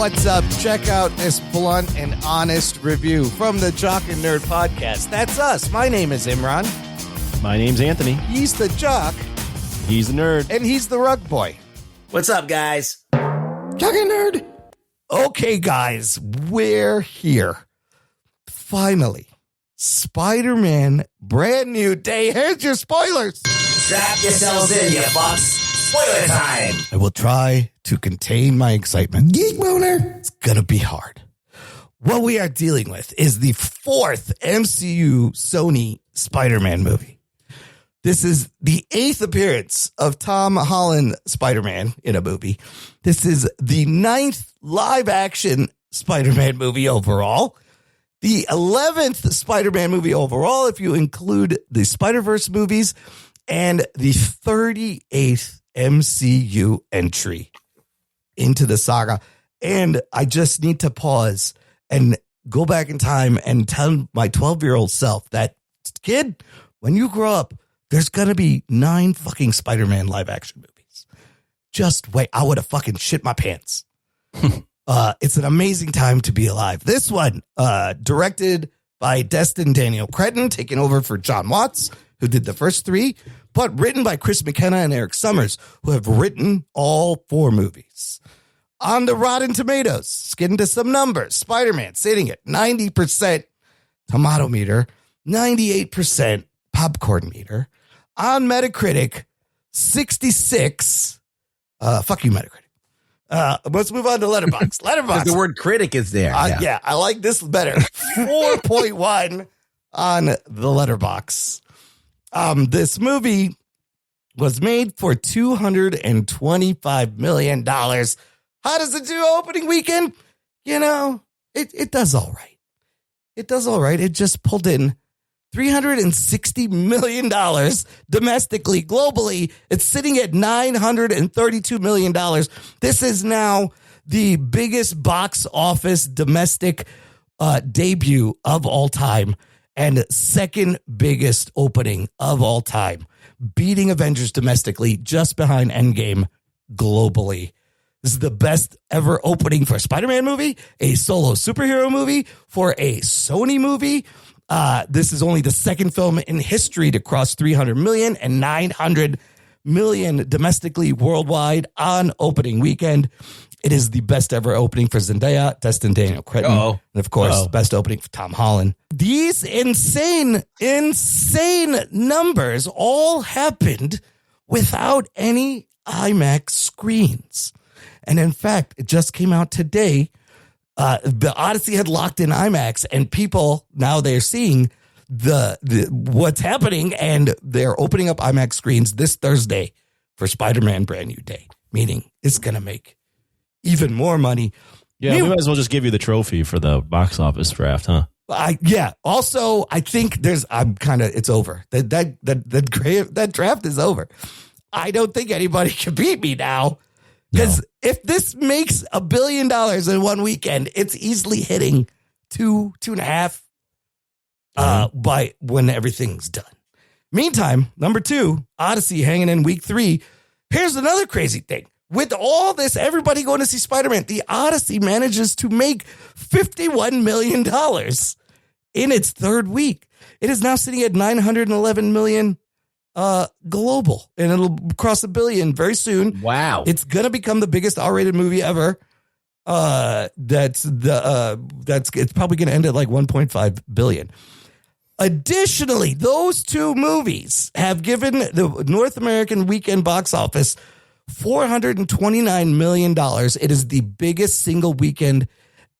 what's up? Check out this blunt and honest review from the Jock and Nerd Podcast. That's us. My name is Imran. My name's Anthony. He's the jock. He's the nerd. And he's the rug boy. What's up, guys? Jock and Nerd. Okay, guys, we're here. Finally. Spider-Man, brand new day. Here's your spoilers. Strap yourselves in, you fucks. Spoiler time. I will try to contain my excitement. Geek boner. It's going to be hard. What we are dealing with is the fourth MCU Sony Spider-Man movie. This is the 8th appearance of Tom Holland Spider-Man in a movie. This is the 9th live-action Spider-Man movie overall. The 11th Spider-Man movie overall, if you include the Spider-Verse movies, and the 38th MCU entry into the saga. And I just need to pause and go back in time and tell my 12-year-old self that, kid, when you grow up, there's going to be 9 fucking Spider-Man live action movies. Just wait. I would have fucking shit my pants. It's an amazing time to be alive. This one, directed by Destin Daniel Cretton, taking over for John Watts, who did the first 3, but written by Chris McKenna and Eric Summers, who have written all 4 movies. On the Rotten Tomatoes, let's get into some numbers. Spider-Man sitting at 90% tomato meter, 98% popcorn meter. On Metacritic, 66. Fuck you, Metacritic. Let's move on to Letterboxd. Letterboxd. The word critic is there. Yeah, I like this better. 4.1 on the Letterboxd. This movie was made for $225 million. How does it do opening weekend? You know, it does all right. It does all right. It just pulled in $360 million domestically. Globally, it's sitting at $932 million. This is now the biggest box office domestic debut of all time and second biggest opening of all time, beating Avengers domestically, just behind Endgame globally. This is the best ever opening for a Spider-Man movie, a solo superhero movie, for a Sony movie. This is only the second film in history to cross 300 million and 900 million domestically worldwide on opening weekend. It is the best ever opening for Zendaya, Destin Daniel Cretton, and of course, best opening for Tom Holland. These insane numbers all happened without any IMAX screens. And in fact, it just came out today. The Odyssey had locked in IMAX, and people now they're seeing the what's happening, and they're opening up IMAX screens this Thursday for Spider-Man Brand New Day, meaning it's going to make even more money. Yeah, we might as well just give you the trophy for the box office draft, huh? Also, I think it's over. That draft is over. I don't think anybody can beat me now. Because if this makes $1 billion in one weekend, it's easily hitting 2.5 by when everything's done. Meantime, number 2, Odyssey hanging in week 3. Here's another crazy thing. With all this, everybody going to see Spider-Man, the Odyssey manages to make $51 million in its third week. It is now sitting at $911 million global, and it'll cross $1 billion very soon. Wow. It's going to become the biggest R-rated movie ever. It's probably going to end at like 1.5 billion. Additionally, those 2 movies have given the North American weekend box office $429 million. It is the biggest single weekend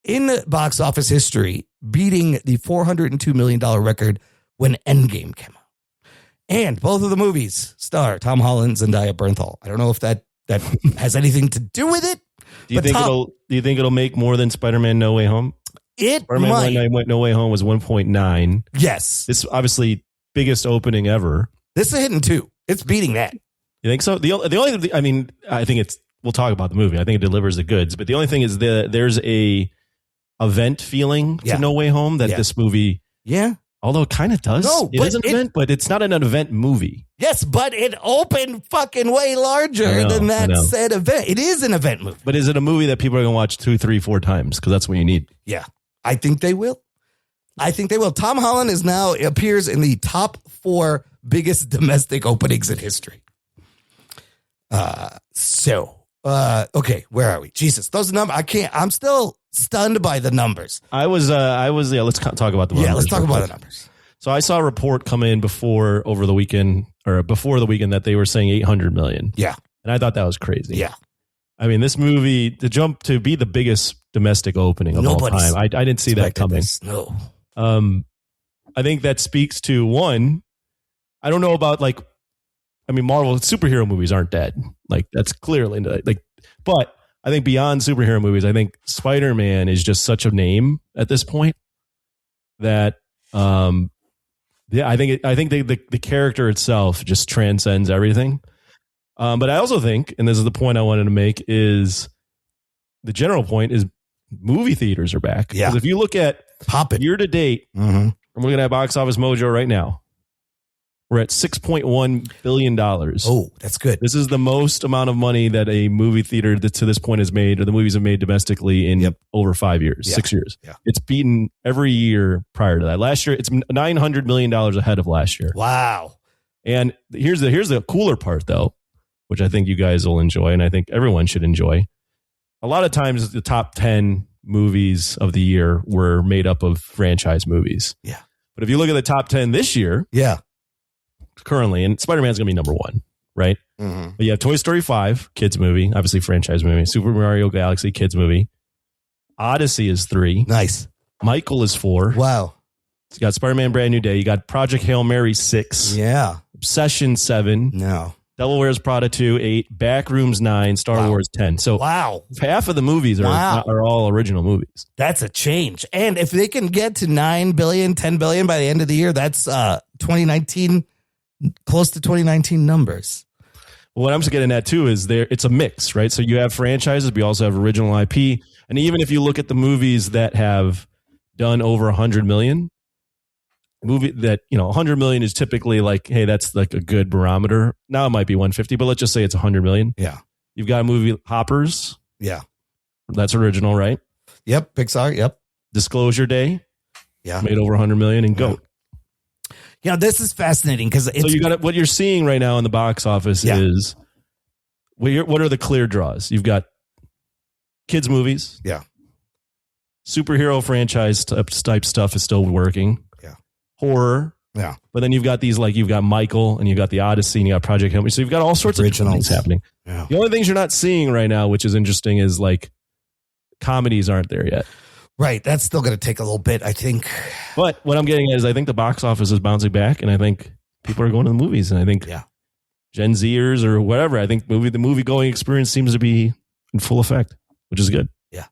in the box office history, beating the $402 million record when Endgame came out. And both of the movies star Tom Holland, Zendaya, Bernthal. I don't know if that has anything to do with it. Do you think it'll make more than Spider-Man No Way Home? Spider-Man No Way Home was 1.9. Yes. This obviously biggest opening ever. This is hitting 2. It's beating that. You think so? The only, I mean, I think we'll talk about the movie. I think it delivers the goods. But the only thing is there's a event feeling to No Way Home that this movie Although it kind of does. No, it is an event, but it's not an event movie. Yes, but it opened fucking way larger than that said event. It is an event movie. But is it a movie that people are going to watch 2, 3, 4 times? Because that's what you need. Yeah, I think they will. Tom Holland appears in the top 4 biggest domestic openings in history. Okay, where are we? Jesus, those numbers, I'm still stunned by the numbers. Let's talk about the numbers. Yeah, let's talk about the numbers. So I saw a report come in before the weekend that they were saying 800 million. Yeah. And I thought that was crazy. Yeah. I mean, this movie, to be the biggest domestic opening of all time, I didn't see that coming. No. I think that speaks to one, I don't know about Marvel superhero movies aren't dead. That's clearly but I think beyond superhero movies, I think Spider-Man is just such a name at this point that, I think the character itself just transcends everything. But I also think, and this is the point I wanted to make, is the general point is movie theaters are back. Yeah. Because if you look at year to date, I'm looking at Box Office Mojo right now. We're at $6.1 billion. Oh, that's good. This is the most amount of money that a movie theater that to this point has made, or the movies have made domestically in over 5 years, 6 years. Yeah. It's beaten every year prior to that. Last year, it's $900 million ahead of last year. Wow. And here's the cooler part, though, which I think you guys will enjoy, and I think everyone should enjoy. A lot of times, the top 10 movies of the year were made up of franchise movies. Yeah. But if you look at the top 10 this year, currently, and Spider-Man's going to be number 1, right? Mm-hmm. But you have Toy Story 5, kids movie, obviously franchise movie. Super Mario Galaxy, kids movie. Odyssey is 3. Nice. Michael is 4. Wow. You got Spider-Man Brand New Day. You got Project Hail Mary 6. Yeah. Obsession 7. No. Devil Wears Prada 2, 8. Backrooms 9. Star Wars 10. So half of the movies are all original movies. That's a change. And if they can get to 9 billion, 10 billion by the end of the year, that's 2019, close to 2019 numbers. Well, what I'm just getting at too is it's a mix, right? So you have franchises, but you also have original IP. And even if you look at the movies that have done over 100 million, movie that, 100 million is typically hey, that's a good barometer. Now it might be 150, but let's just say it's 100 million. Yeah. You've got a movie Hoppers. Yeah. That's original, right? Yep. Pixar. Yep. Disclosure Day. Yeah. Made over 100 million, and Goat. This is fascinating because you got what you're seeing right now in the box office is what are the clear draws? You've got kids movies. Yeah. Superhero franchise type stuff is still working. Yeah. Horror. Yeah. But then you've got these you've got Michael, and you've got the Odyssey, and you got Project Hail Mary. So you've got all sorts of things happening. Yeah. The only things you're not seeing right now, which is interesting, is comedies aren't there yet. Right. That's still going to take a little bit, I think. But what I'm getting at is I think the box office is bouncing back, and I think people are going to the movies, and I think Gen Zers or whatever, I think the movie going experience seems to be in full effect, which is good. Yeah.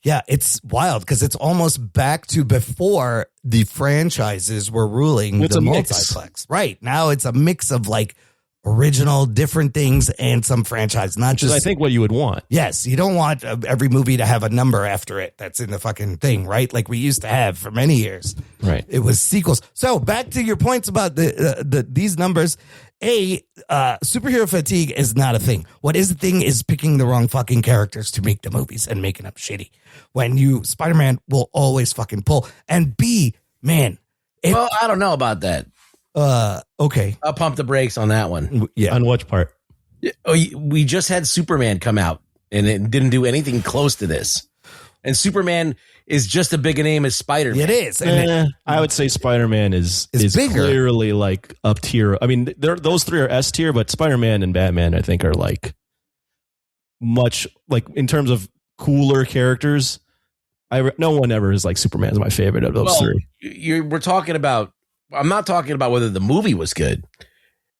Yeah. It's wild because it's almost back to before the franchises were ruling the multiplex. Right. Now it's a mix of original different things and some franchise, not just I think what you would want. Yes, you don't want every movie to have a number after it that's in the fucking thing, right? Like we used to have for many years. Right. It was sequels. So back to your points about these numbers. Superhero fatigue is not a thing. What is a thing is picking the wrong fucking characters to make the movies and making them shitty. When Spider-Man will always fucking pull. And B, man. Well, I don't know about that. Okay. I'll pump the brakes on that one. Yeah. On which part? We just had Superman come out, and it didn't do anything close to this. And Superman is just as big a name as Spider-Man. It is. And I would say Spider-Man is bigger. Clearly up tier. I mean, those three are S tier, but Spider-Man and Batman, I think, are much in terms of cooler characters. No one ever is Superman's my favorite of those three. We're talking about. I'm not talking about whether the movie was good.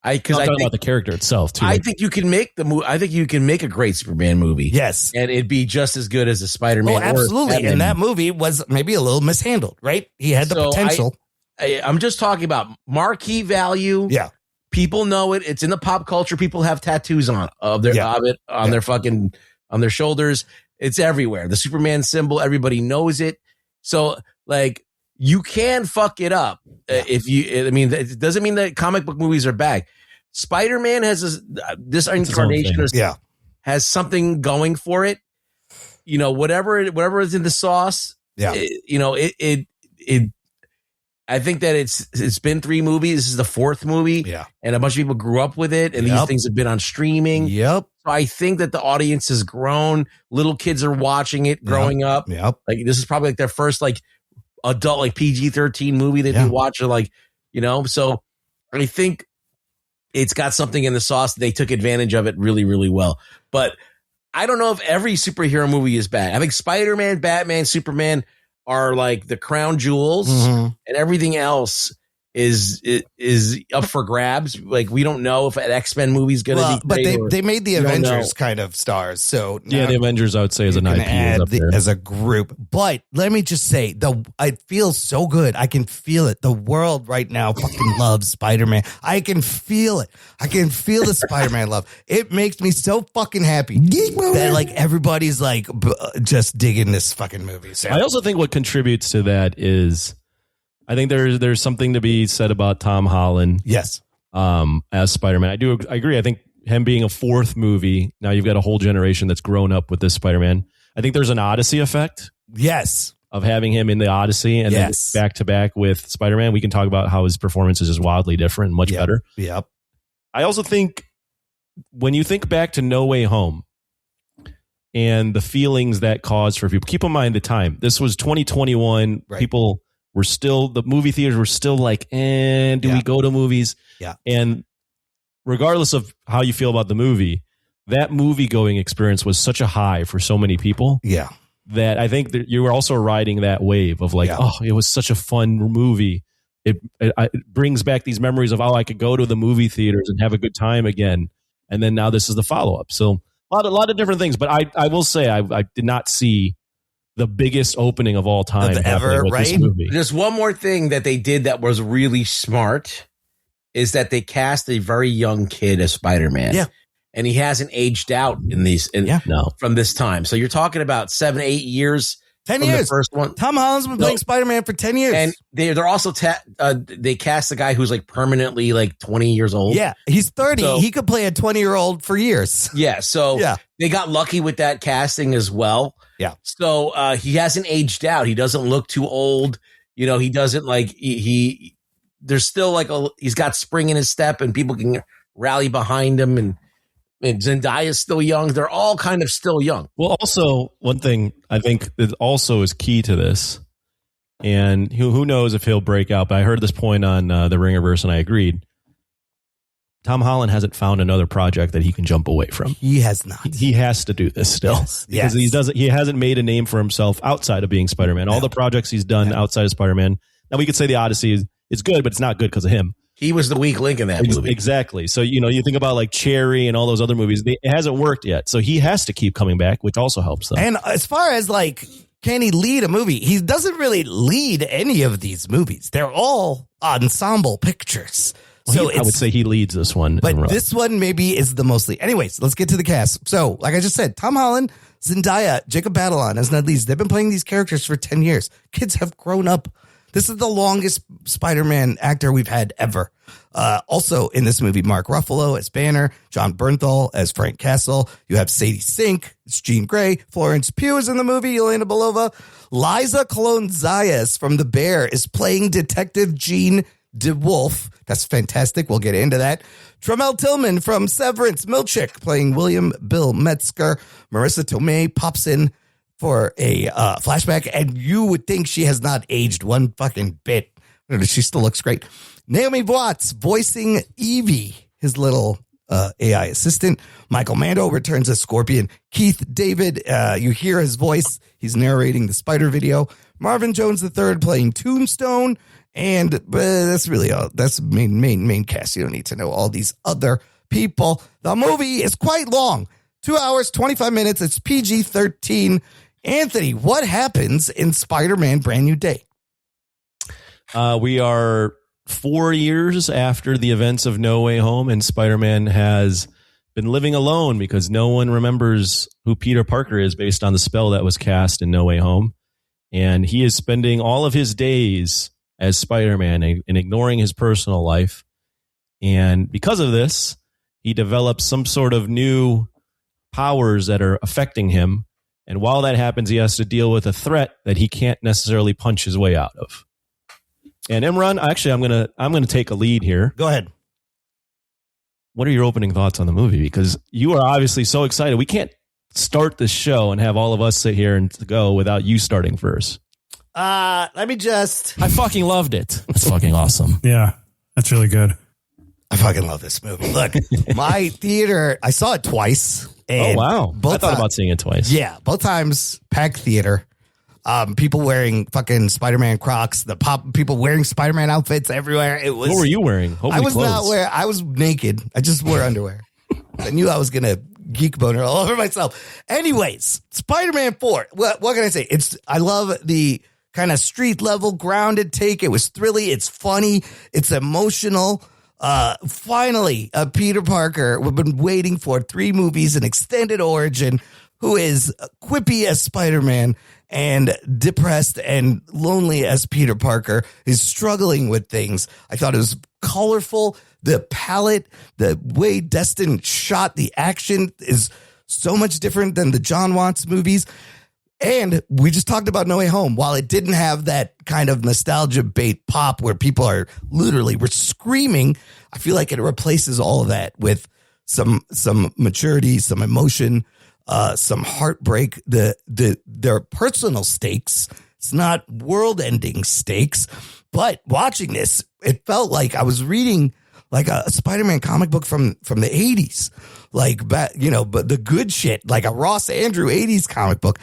I'm talking about the character itself too. I think you can make the movie. I think you can make a great Superman movie. Yes, and it'd be just as good as a Spider-Man. Oh, absolutely. And that movie was maybe a little mishandled, right? He had the potential. I'm just talking about marquee value. Yeah, people know it. It's in the pop culture. People have tattoos on their fucking on their shoulders. It's everywhere. The Superman symbol. Everybody knows it. So you can fuck it up if you. I mean, it doesn't mean that comic book movies are bad. Spider-Man has this incarnation has something going for it. You know, whatever is in the sauce. Yeah. I think that it's been 3 movies. This is the 4th movie. Yeah. And a bunch of people grew up with it, and these things have been on streaming. Yep. So I think that the audience has grown. Little kids are watching it growing up. Yep. Like this is probably like their first like adult like PG-13 movie they've been watching, like, you know. So I think it's got something in the sauce. They took advantage of it really, really well. But I don't know if every superhero movie is bad. I think Spider-Man, Batman, Superman are like the crown jewels, and everything else is up for grabs. Like we don't know if an X-Men movie is going to be great, but they made the Avengers kind of stars. So the Avengers I would say is an IP as a group. But let me just say, it feels so good. I can feel it. The world right now fucking loves Spider-Man. I can feel it. I can feel the Spider-Man love. It makes me so fucking happy that like everybody's like just digging this fucking movie. So. I also think what contributes to that is, I think there's something to be said about Tom Holland. Yes. As Spider-Man. I agree. I think him being a 4th movie, now you've got a whole generation that's grown up with this Spider-Man. I think there's an Odyssey effect. Yes. Of having him in the Odyssey and then back to back with Spider-Man. We can talk about how his performance is just wildly different and much better. Yep. I also think when you think back to No Way Home and the feelings that caused for people, keep in mind the time. This was 2021. Right. People were still, the movie theaters were still like, do we go to movies? Yeah. And regardless of how you feel about the movie, that movie going experience was such a high for so many people. Yeah. That I think that you were also riding that wave of like, it was such a fun movie. It brings back these memories of, I could go to the movie theaters and have a good time again. And then now this is the follow-up. So a lot of different things. But I will say I did not see the biggest opening of all time ever, with this movie. Just one more thing that they did that was really smart is that they cast a very young kid as Spider-Man. Yeah. And he hasn't aged out from this time. So you're talking about 7-8 years. 10 years. The first one. Tom Holland's been playing Spider-Man for 10 years. And they're also they cast a guy who's like permanently like 20 years old. Yeah, he's 30. So, he could play a 20-year-old for years. Yeah, so they got lucky with that casting as well. Yeah. So he hasn't aged out. He doesn't look too old. You know, he doesn't like there's still like he's got spring in his step and people can rally behind him, and Zendaya's still young. They're all kind of still young. Well, also one thing I think that also is key to this, and who knows if he'll break out, but I heard this point on the Ringerverse and I agreed. Tom Holland hasn't found another project that he can jump away from. He has not. He has to do this still because he hasn't made a name for himself outside of being Spider-Man. All the projects he's done outside of Spider-Man. Now we could say the Odyssey is good, but it's not good because of him. He was the weak link in that movie. Exactly. So, you think about like Cherry and all those other movies. It hasn't worked yet. So he has to keep coming back, which also helps them. And as far as like, can he lead a movie? He doesn't really lead any of these movies. They're all ensemble pictures. Well, I would say he leads this one. But this one maybe is the mostly. Anyways, let's get to the cast. So, like I just said, Tom Holland, Zendaya, Jacob Batalon as Ned Leeds. They've been playing these characters for 10 years. Kids have grown up. This is the longest Spider-Man actor we've had ever. Also in this movie, Mark Ruffalo as Banner, John Bernthal as Frank Castle. You have Sadie Sink, it's Jean Grey. Florence Pugh is in the movie, Yelena Belova. Liza Colon-Zayas from The Bear is playing Detective Jean DeWolf. That's fantastic. We'll get into that. Tremel Tillman from Severance, Milchick playing William Bill Metzger. Marissa Tomei pops in for a flashback, and you would think she has not aged one fucking bit. She still looks great. Naomi Watts voicing Evie, his little AI assistant. Michael Mando returns as Scorpion. Keith David, you hear his voice. He's narrating the Spider video. Marvin Jones III playing Tombstone. And that's really all. That's main cast. You don't need to know all these other people. The movie is quite long. 2 hours, 25 minutes. It's PG-13. Anthony, what happens in Spider-Man Brand New Day? We are 4 years after the events of No Way Home, and Spider-Man has been living alone because no one remembers who Peter Parker is based on the spell that was cast in No Way Home. and he is spending all of his days as Spider-Man and ignoring his personal life. And because of this, he develops some sort of new powers that are affecting him. And while that happens, he has to deal with a threat that he can't necessarily punch his way out of. And Imran, actually, I'm gonna take a lead here. Go ahead. What are your opening thoughts on the movie? Because you are obviously so excited. We can't start the show and have all of us sit here and go without you starting first. Let me just. I fucking loved it. It's fucking awesome. Yeah, that's really good. I fucking love this movie. Look, my theater, I saw it twice. Oh, wow. I thought about seeing it twice. Yeah, both times, packed theater. People wearing fucking Spider-Man Crocs, people wearing Spider-Man outfits everywhere. It was. What were you wearing? Hopefully I was clothes. not wearing. I was naked. I just wore underwear. I knew I was gonna geek boner all over myself. Anyways, Spider-Man 4. What can I say? I love the kind of street level grounded take. It was thrilly. It's funny. It's emotional. Finally, Peter Parker, we've been waiting for 3 movies, an extended origin, who is quippy as Spider-Man and depressed and lonely as Peter Parker, is struggling with things. I thought it was colorful. The palette, the way Destin shot the action is so much different than the John Watts movies. And we just talked about No Way Home. While it didn't have that kind of nostalgia bait pop where people are literally were screaming, I feel like it replaces all of that with some maturity, some emotion, some heartbreak. Their personal stakes. It's not world-ending stakes. But watching this, it felt like I was reading like a Spider-Man comic book from the 80s, like but the good shit, like a Ross Andrew 80s comic book.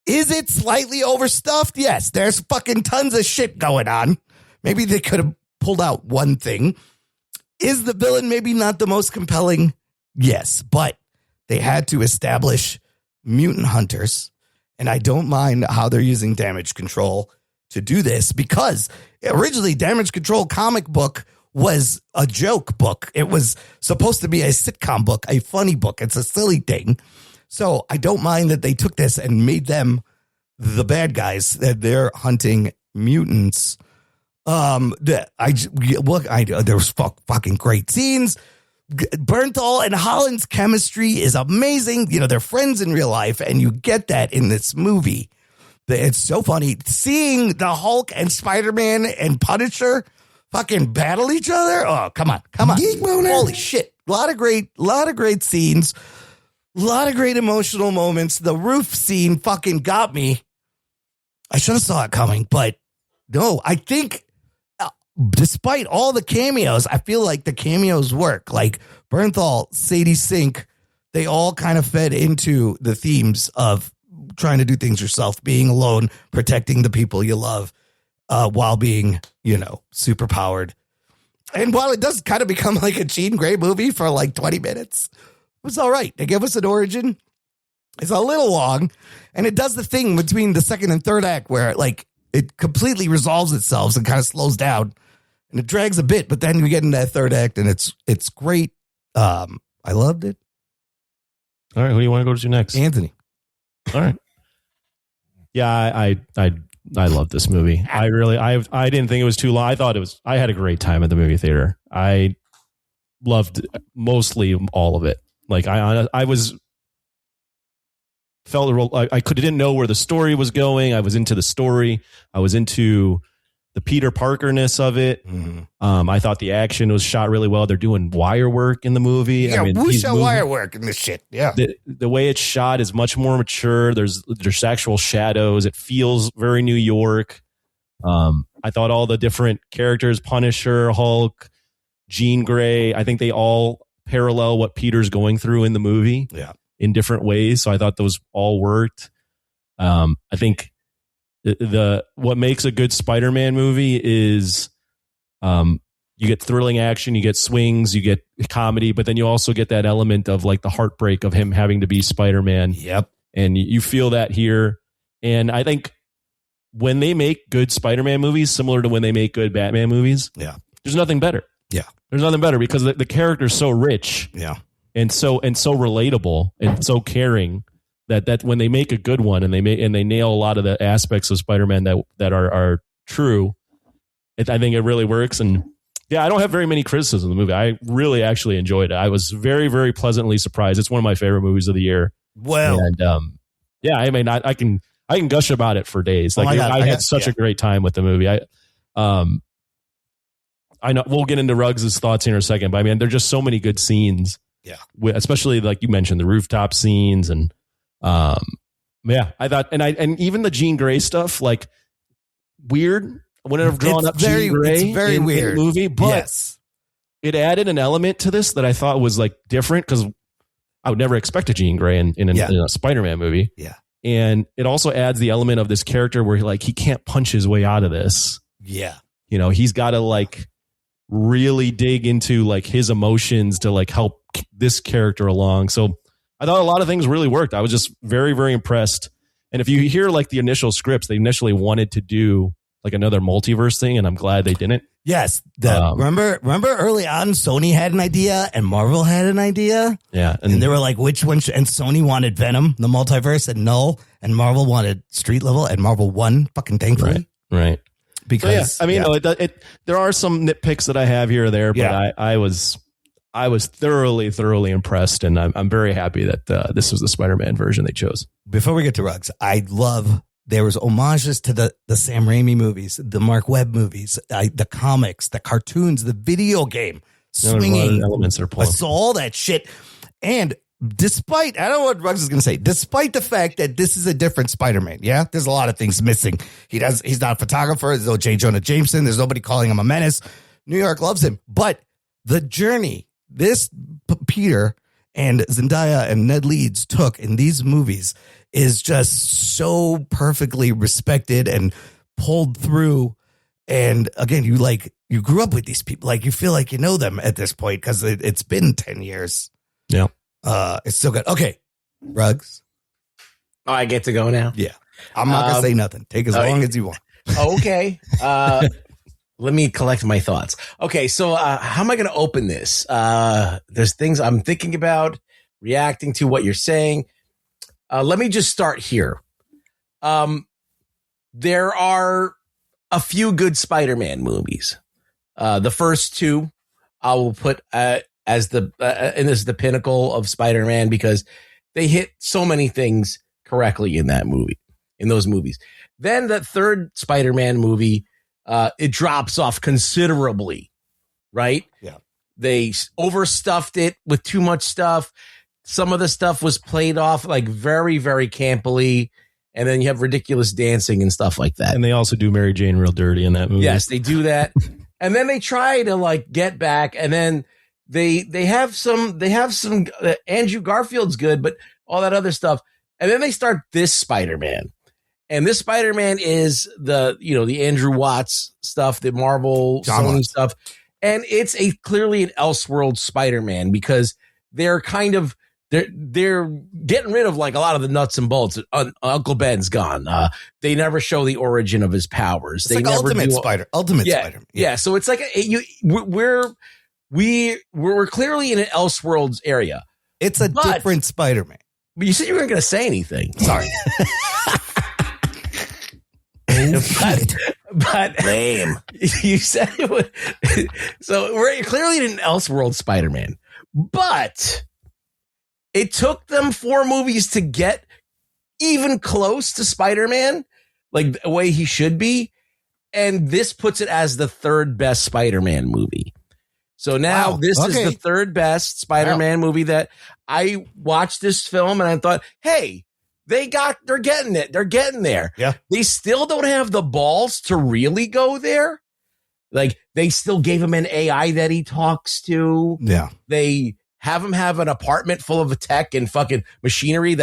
Is it slightly overstuffed? Yes, there's fucking tons of shit going on. Maybe they could have pulled out one thing. Is the villain maybe not the most compelling? Yes, but they had to establish mutant hunters, and I don't mind how they're using Damage Control to do this, because originally Damage Control comic book was a joke book. It was supposed to be a sitcom book, a funny book. It's a silly thing. So I don't mind that they took this and made them the bad guys, that they're hunting mutants. There was fucking great scenes. Bernthal and Holland's chemistry is amazing. They're friends in real life, and you get that in this movie. It's so funny seeing the Hulk and Spider-Man and Punisher fucking battle each other. Oh, come on. Holy shit. A lot of great scenes. A lot of great emotional moments. The roof scene fucking got me. I should have saw it coming, but no, I think despite all the cameos, I feel like the cameos work. Like Bernthal, Sadie Sink, they all kind of fed into the themes of trying to do things yourself, being alone, protecting the people you love, while being, super powered. And while it does kind of become like a Jean Grey movie for like 20 minutes, it was all right. They give us an origin. It's a little long, and it does the thing between the second and third act where it completely resolves itself and kind of slows down, and it drags a bit, but then we get into that third act, and it's great. I loved it. All right, who do you want to go to next? Anthony. All right. Yeah, I love this movie. I didn't think it was too long. I had a great time at the movie theater. I loved mostly all of it. Like I didn't know where the story was going. I was into the story. I was into the Peter Parker-ness of it. Mm-hmm. I thought the action was shot really well. They're doing wire work in the movie. Yeah, wire work in this shit. Yeah. The way it's shot is much more mature. There's actual shadows. It feels very New York. I thought all the different characters, Punisher, Hulk, Jean Grey, I think they all parallel what Peter's going through in the movie in different ways. So I thought those all worked. I think what makes a good Spider-Man movie is you get thrilling action, you get swings, you get comedy, but then you also get that element of like the heartbreak of him having to be Spider-Man. Yep. And you feel that here. And I think when they make good Spider-Man movies, similar to when they make good Batman movies, there's nothing better. Yeah. There's nothing better because the character's so rich. Yeah. And so relatable and so caring that when they make a good one and they nail a lot of the aspects of Spider-Man that are true, I think it really works. And yeah, I don't have very many criticisms of the movie. I really actually enjoyed it. I was very, very pleasantly surprised. It's one of my favorite movies of the year. Well, and yeah, I mean, I can gush about it for days. Like I had such a great time with the movie. I know we'll get into Ruggs' thoughts here in a second, but I mean, there's just so many good scenes. Yeah. Especially like you mentioned, the rooftop scenes and, yeah, I thought, and even the Jean Grey stuff, like weird. I wouldn't have drawn up Jean Grey. It's very weird in the movie, but it added an element to this that I thought was like different because I would never expect a Jean Grey in a Spider-Man movie. Yeah. And it also adds the element of this character where he can't punch his way out of this. Yeah. You know, he's got to like really dig into like his emotions to like help this character along. So I thought a lot of things really worked. I was just very, very impressed. And if you hear like the initial scripts, they initially wanted to do like another multiverse thing, and I'm glad they didn't. Yes. Remember early on, Sony had an idea and Marvel had an idea. Yeah. And they were like, which one? And Sony wanted Venom, the multiverse, and no. And Marvel wanted Street Level, and Marvel won, fucking thankfully. Right. Because so, yeah, I mean, there are some nitpicks that I have here or there, but I was thoroughly, thoroughly impressed, and I'm very happy that this was the Spider-Man version they chose. Before we get to Ruggs, I love there was homages to the Sam Raimi movies, the Mark Webb movies, the comics, the cartoons, the video game, swinging elements are pulling. I saw all that shit, and despite, I don't know what Ruggs is going to say, despite the fact that this is a different Spider-Man, yeah, there's a lot of things missing. He's not a photographer. There's no J. Jonah Jameson. There's nobody calling him a menace. New York loves him, but the journey this Peter and Zendaya and Ned Leeds took in these movies is just so perfectly respected and pulled through. And again, you grew up with these people, like you feel like you know them at this point because it's been 10 years. Yeah. It's so good. Okay. Ruggs. Oh, I get to go now? Yeah. I'm not going to say nothing. Take as long as you want. Okay. Let me collect my thoughts. Okay, so how am I going to open this? There's things I'm thinking about, reacting to what you're saying. Let me just start here. There are a few good Spider-Man movies. The first two I will put as and this is the pinnacle of Spider-Man because they hit so many things correctly in those movies. Then the third Spider-Man movie, it drops off considerably, right? Yeah. They overstuffed it with too much stuff. Some of the stuff was played off like very, very campily. And then you have ridiculous dancing and stuff like that. And they also do Mary Jane real dirty in that movie. Yes, they do that. And then they try to like get back. And then they have some Andrew Garfield's good, but all that other stuff. And then they start this Spider-Man. And this Spider-Man is the Andrew Watts stuff, the Marvel Sony stuff. And it's clearly an Elseworld Spider-Man because they're kind of, they're getting rid of like a lot of the nuts and bolts. Uncle Ben's gone. They never show the origin of his powers. It's like Ultimate Spider-Man. Yeah. So it's like we're clearly in an Elseworlds area. It's a different Spider-Man. But you said you weren't going to say anything. Sorry. But lame. You said it was, so we're clearly in an Elseworld Spider-Man. But it took them 4 movies to get even close to Spider-Man, like the way he should be. And this puts it as the 3rd best Spider-Man movie. So now this is the 3rd best Spider-Man movie that I watched this film and I thought, hey, they're getting it. They're getting there. Yeah. They still don't have the balls to really go there. Like they still gave him an AI that he talks to. Yeah. They have him have an apartment full of tech and fucking machinery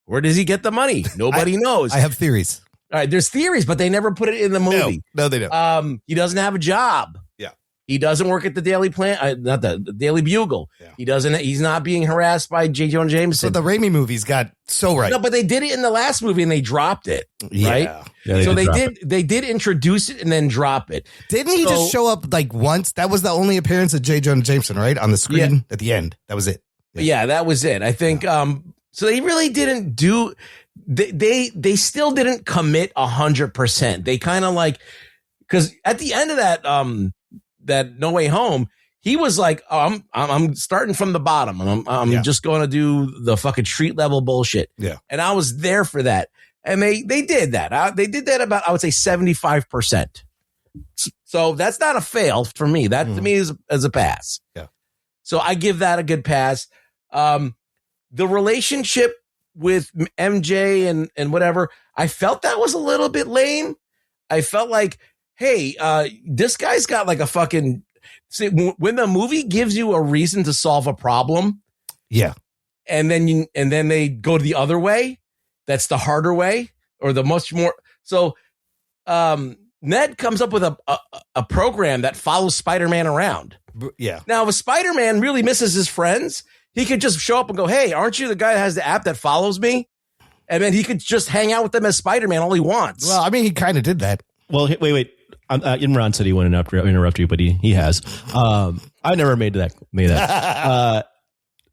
where does he get the money? Nobody knows. I have theories. All right. There's theories, but they never put it in the movie. No, they don't. He doesn't have a job. Yeah. He doesn't work at the Daily not the Daily Bugle. Yeah. He's not being harassed by J. Jonah Jameson. So the Raimi movies got so right. No, but they did it in the last movie and they dropped it. Right. Yeah, so they did introduce it and then drop it. Didn't he just show up like once? That was the only appearance of J. Jonah Jameson, right? On the screen at the end. That was it. Yeah, that was it. I think So they really didn't do. They still didn't commit 100%. They kind of like, because at the end of that No Way Home, he was like, oh, I'm starting from the bottom, and I'm just going to do the fucking street level bullshit. Yeah, and I was there for that, and they did that. They did that about, I would say, 75%. So that's not a fail for me. That to me is a pass. Yeah. So I give that a good pass. The relationship with MJ and whatever, I felt that was a little bit lame. I felt like, hey, this guy's got like a fucking. See, when the movie gives you a reason to solve a problem, yeah, and then they go the other way, that's the harder way or the much more. So, Ned comes up with a program that follows Spider-Man around. Yeah. Now, if Spider-Man really misses his friends, he could just show up and go, "Hey, aren't you the guy that has the app that follows me?" And then he could just hang out with them as Spider-Man all he wants. Well, I mean, he kind of did that. Well, wait. Imran said he wouldn't interrupt you, but he has. I never made that.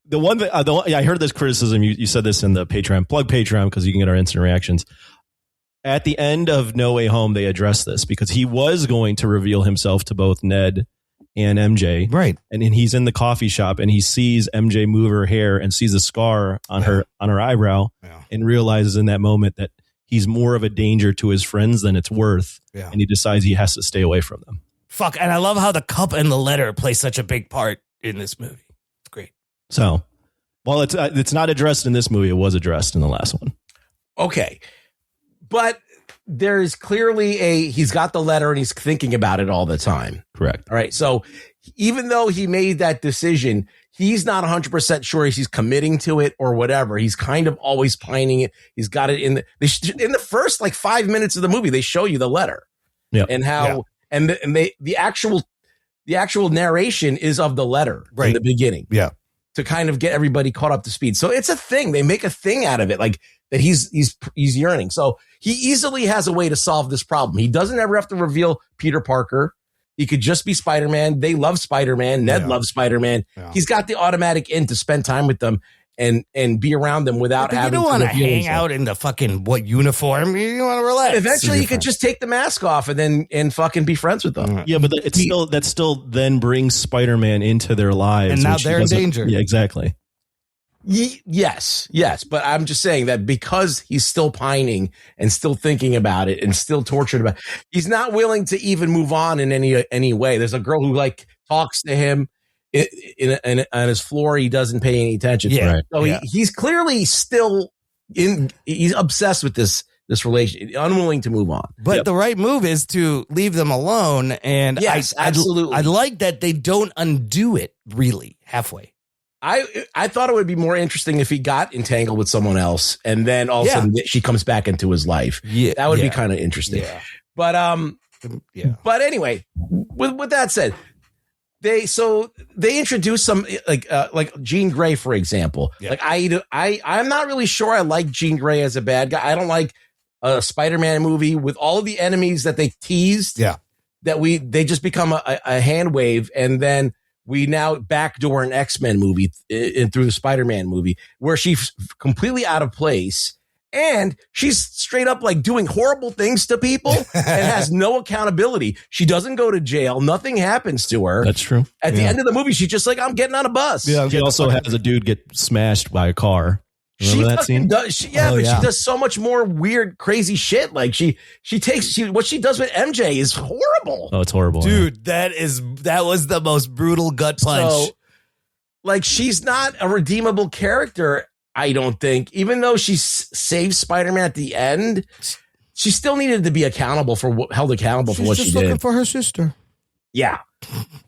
The one that I heard this criticism. You said this in the Patreon. Plug Patreon because you can get our instant reactions. At the end of No Way Home, they addressed this because he was going to reveal himself to both Ned and MJ. Right. And then he's in the coffee shop and he sees MJ move her hair and sees a scar on her eyebrow and realizes in that moment that he's more of a danger to his friends than it's worth. Yeah. And he decides he has to stay away from them. Fuck. And I love how the cup and the letter play such a big part in this movie. It's great. So, well, it's not addressed in this movie. It was addressed in the last one. Okay. But there's clearly he's got the letter and he's thinking about it all the time. Correct. All right. So even though he made that decision, he's not 100% sure he's committing to it or whatever. He's kind of always pining it. He's got it in the first like 5 minutes of the movie. They show you the letter, and how and the actual narration is of the letter in the beginning, to kind of get everybody caught up to speed. So it's a thing. They make a thing out of it, like that he's yearning. So he easily has a way to solve this problem. He doesn't ever have to reveal Peter Parker. He could just be Spider-Man. They love Spider-Man. Ned loves Spider-Man. Yeah. He's got the automatic in to spend time with them and be around them without having to. You don't want to hang out in the fucking uniform. You want to relax. Eventually, you could just take the mask off and fucking be friends with them. Yeah, but that still then brings Spider-Man into their lives, and now they're in danger. Yeah, exactly. Yes, but I'm just saying that because he's still pining and still thinking about it and still tortured about it, he's not willing to even move on in any way. There's a girl who like talks to him on his floor. He doesn't pay any attention. Yeah. Right. So he's clearly still he's obsessed with this relation, unwilling to move on. But the right move is to leave them alone. And yes, absolutely. I like that they don't undo it really halfway. I thought it would be more interesting if he got entangled with someone else and then all of a sudden she comes back into his life. Yeah, that would be kind of interesting. Yeah. But anyway, with that said, they introduced some like Jean Grey, for example. Yeah. Like I'm not really sure I like Jean Grey as a bad guy. I don't like a Spider-Man movie with all of the enemies that they teased. Yeah, that they just become a hand wave, and then we now backdoor an X-Men movie through the Spider-Man movie where she's completely out of place and she's straight up like doing horrible things to people and has no accountability. She doesn't go to jail. Nothing happens to her. That's true. At the end of the movie, she's just like, I'm getting on a bus. Yeah, she also has a dude get smashed by a car. Remember that scene? She does so much more weird, crazy shit. Like what she does with MJ is horrible. Oh, it's horrible, dude. That was the most brutal gut punch. So, like, she's not a redeemable character, I don't think. Even though she saves Spider-Man at the end, she still needed to be held accountable for what she did. She's just looking for her sister. Yeah.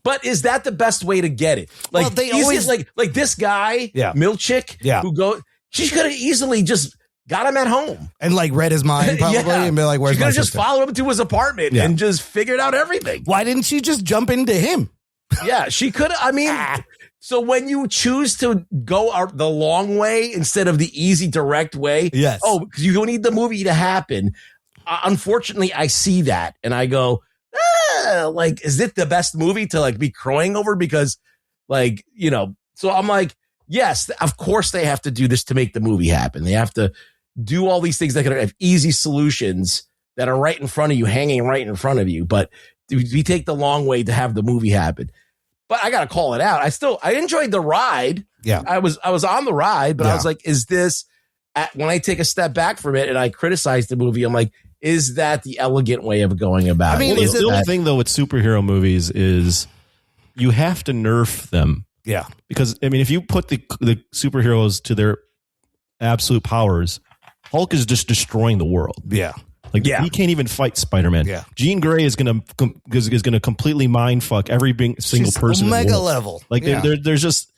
But is that the best way to get it? Like, well, they always like this guy, Milchick, who goes. She could have easily just got him at home and like read his mind probably and be like, "Where's my sister?" She could have just followed him to his apartment and just figured out everything. Why didn't she just jump into him? Yeah, she could have. I mean, so when you choose to go the long way instead of the easy, direct way, yes. Oh, because you don't need the movie to happen. Unfortunately, I see that and I go, like, is it the best movie to like be crowing over? Because, like, so I'm like, yes, of course they have to do this to make the movie happen. They have to do all these things that can have easy solutions that are right in front of you, hanging right in front of you. But we take the long way to have the movie happen. But I got to call it out. I enjoyed the ride. Yeah. I was on the ride, but I was like, is this, when I take a step back from it and I criticize the movie, I'm like, is that the elegant way of going about it? I mean, the only thing though with superhero movies is you have to nerf them. Yeah. Because I mean, if you put the superheroes to their absolute powers, Hulk is just destroying the world. Yeah. Like he can't even fight Spider-Man. Yeah. Jean Grey is gonna completely mind fuck every single person. Omega level. Like there's just,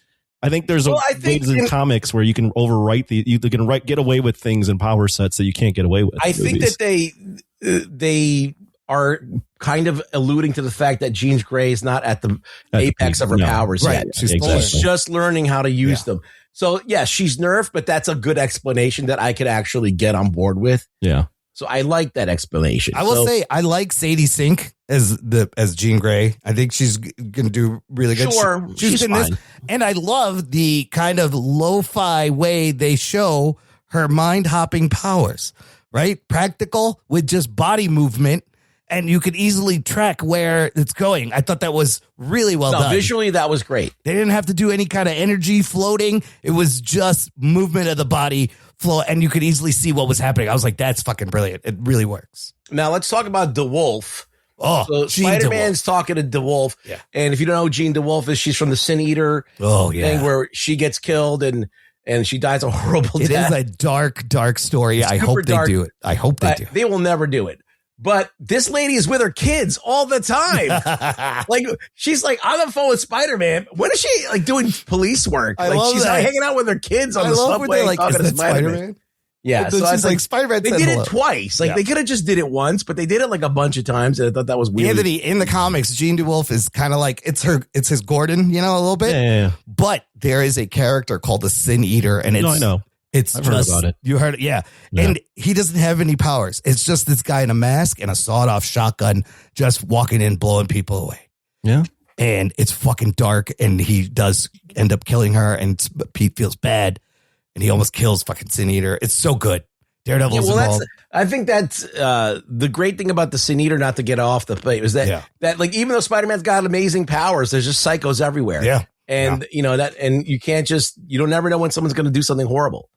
I think there's ways in comics where you can overwrite get away with things in power sets that you can't get away with. I think that they are kind of alluding to the fact that Jean Grey is not at the apex of her powers yet. She's just learning how to use them. So yeah, she's nerfed, but that's a good explanation that I could actually get on board with. Yeah. So I like that explanation. I will say I like Sadie Sink as Jean Grey. I think she's going to do really good. Sure, she's fine. And I love the kind of lo-fi way they show her mind-hopping powers, right? Practical with just body movement, and you could easily track where it's going. I thought that was really well done. Visually, that was great. They didn't have to do any kind of energy floating. It was just movement of the body flow, and you could easily see what was happening. I was like, that's fucking brilliant. It really works. Now, let's talk about DeWolf. Oh, so Spider-Man's talking to DeWolf. Yeah. And if you don't know who Jean DeWolf is, she's from the Sin Eater thing where she gets killed and she dies a horrible death. It is a dark, dark story. I hope they do it. I hope they do. They will never do it. But this lady is with her kids all the time. Like, she's like on the phone with Spider-Man. When is she like doing police work? She's hanging out with her kids on the subway. Like, is that Spider-Man? Yeah. So she's like Spider-Man. They did it twice. Like, they could have just did it once, but they did it like a bunch of times. And I thought that was weird. Anthony, in the comics, Jean DeWolf is kind of like, it's his Gordon, a little bit. Yeah. But there is a character called the Sin Eater. And it's, I know. I've heard about it. You heard it? Yeah. And he doesn't have any powers. It's just this guy in a mask and a sawed-off shotgun just walking in, blowing people away. Yeah. And it's fucking dark, and he does end up killing her, and Pete feels bad, and he almost kills fucking Sin Eater. It's so good. Daredevil's involved. I think that's the great thing about the Sin Eater, not to get off the plate, was that like even though Spider-Man's got amazing powers, there's just psychos everywhere. Yeah. And and you can't you don't never know when someone's going to do something horrible.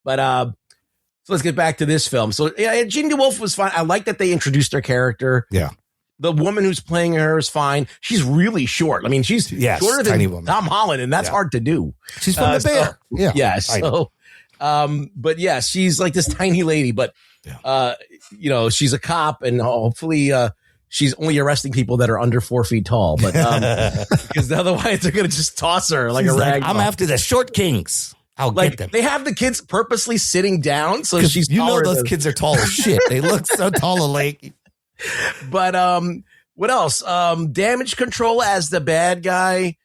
But so let's get back to this film. So yeah, Jean DeWolf was fine. I like that they introduced her character. Yeah. The woman who's playing her is fine. She's really short. I mean, she's shorter than Tom Holland, and that's hard to do. She's from the Bear. So but yeah, she's like this tiny lady, but she's a cop, and hopefully she's only arresting people that are under 4 feet tall, but because otherwise they're gonna just toss her like a rag. I'm after the short kings. I'll get them. They have the kids purposely sitting down, so she's those kids are tall as shit. They look so tall and lanky. But what else? Damage Control as the bad guy.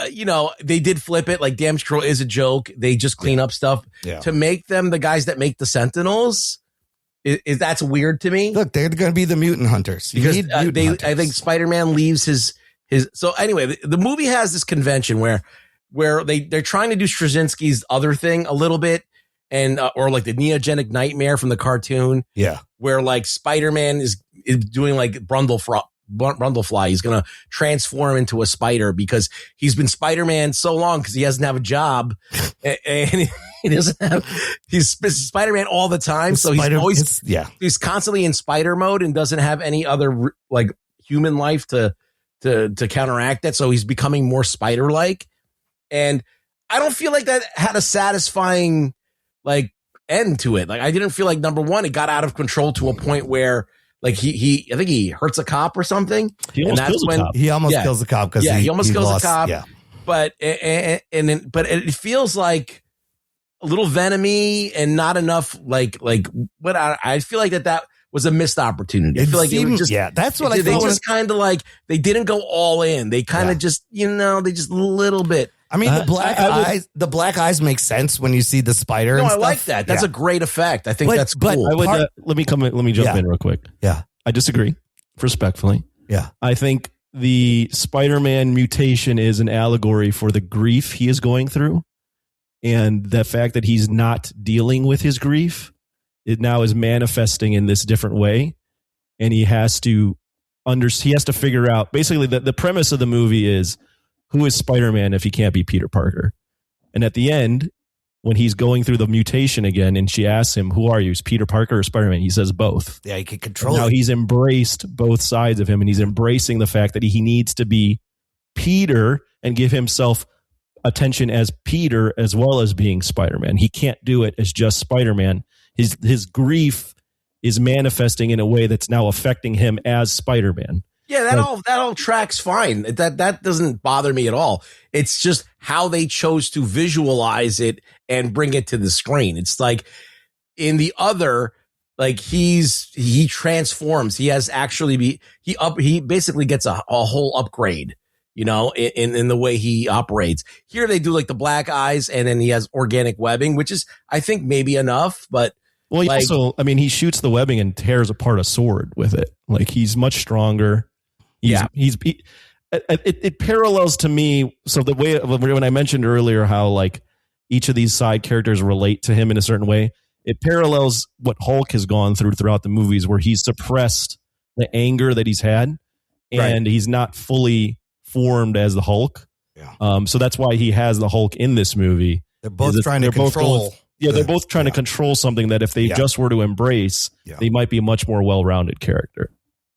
They did flip it. Like, Damage Control is a joke. They just clean up stuff to make them the guys that make the Sentinels. Is that's weird to me. Look, they're going to be the mutant hunters because I think Spider-Man leaves his. So anyway, the movie has this convention where they're trying to do Straczynski's other thing a little bit, and or like the Neogenic Nightmare from the cartoon. Yeah, where like Spider-Man is doing like Brundlefly. He's gonna transform into a spider because he's been Spider-Man so long because he doesn't have a job and he doesn't have. He's Spider-Man all the time, so he's constantly in spider mode and doesn't have any other like human life to counteract that. So he's becoming more spider-like. And I don't feel like that had a satisfying like end to it. Like, I didn't feel like, number one, it got out of control to a point where like I think he hurts a cop or something. He almost kills a cop. He almost kills a cop because he almost kills lost, a cop. Yeah. But but it feels like a little venomy and not enough like what I feel like that was a missed opportunity. I feel like it was just that's what I they just kind of like they didn't go all in. They kind of just they just a little bit. I mean, the black eyes make sense when you see the spider. No, and I stuff. like that. That's a great effect. I think that's cool. I would, let me jump in real quick. Yeah, I disagree respectfully. Yeah, I think the Spider-Man mutation is an allegory for the grief he is going through. And the fact that he's not dealing with his grief, it now is manifesting in this different way. And he has to figure out, basically the premise of the movie is, who is Spider-Man if he can't be Peter Parker? And at the end, when he's going through the mutation again, and she asks him, who are you? Is Peter Parker or Spider-Man? He says both. Yeah, he can control it. Now he's embraced both sides of him, and he's embracing the fact that he needs to be Peter and give himself attention as Peter as well as being Spider-Man. He can't do it as just Spider-Man. His grief is manifesting in a way that's now affecting him as Spider-Man. Yeah, that all tracks fine. That doesn't bother me at all. It's just how they chose to visualize it and bring it to the screen. It's like in the other, like he transforms. He has actually he basically gets a whole upgrade, you know, in the way he operates. Here they do like the black eyes, and then he has organic webbing, which is, I think, maybe enough, but. Well, he shoots the webbing and tears apart a sword with it. Like, he's much stronger. It parallels to me. So the way, when I mentioned earlier how like each of these side characters relate to him in a certain way, it parallels what Hulk has gone through throughout the movies, where he's suppressed the anger that he's had, and he's not fully formed as the Hulk. Yeah. So that's why he has the Hulk in this movie. They're both trying to control. They're both trying to control something that if they just were to embrace, they might be a much more well-rounded character.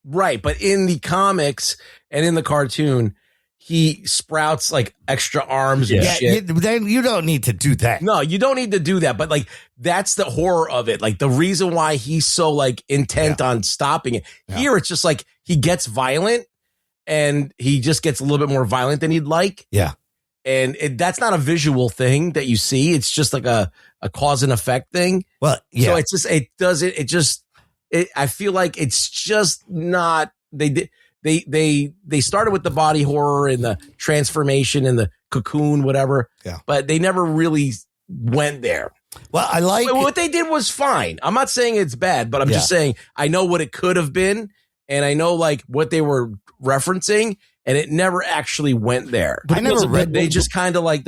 Right. But in the comics and in the cartoon, he sprouts like extra arms and shit. Then you don't need to do that. No, you don't need to do that. But like, that's the horror of it. Like the reason why he's so like intent on stopping it. Here, it's just like he gets violent, and he just gets a little bit more violent than he'd like. Yeah. And that's not a visual thing that you see. It's just like a cause and effect thing. Well, yeah. So it's just, I feel like it's just not, they started with the body horror and the transformation and the cocoon, whatever. Yeah. But they never really went there. Well, I like what they did was fine. I'm not saying it's bad, but I'm just saying I know what it could have been, and I know like what they were referencing, and it never actually went there. I never read. They're just kind of like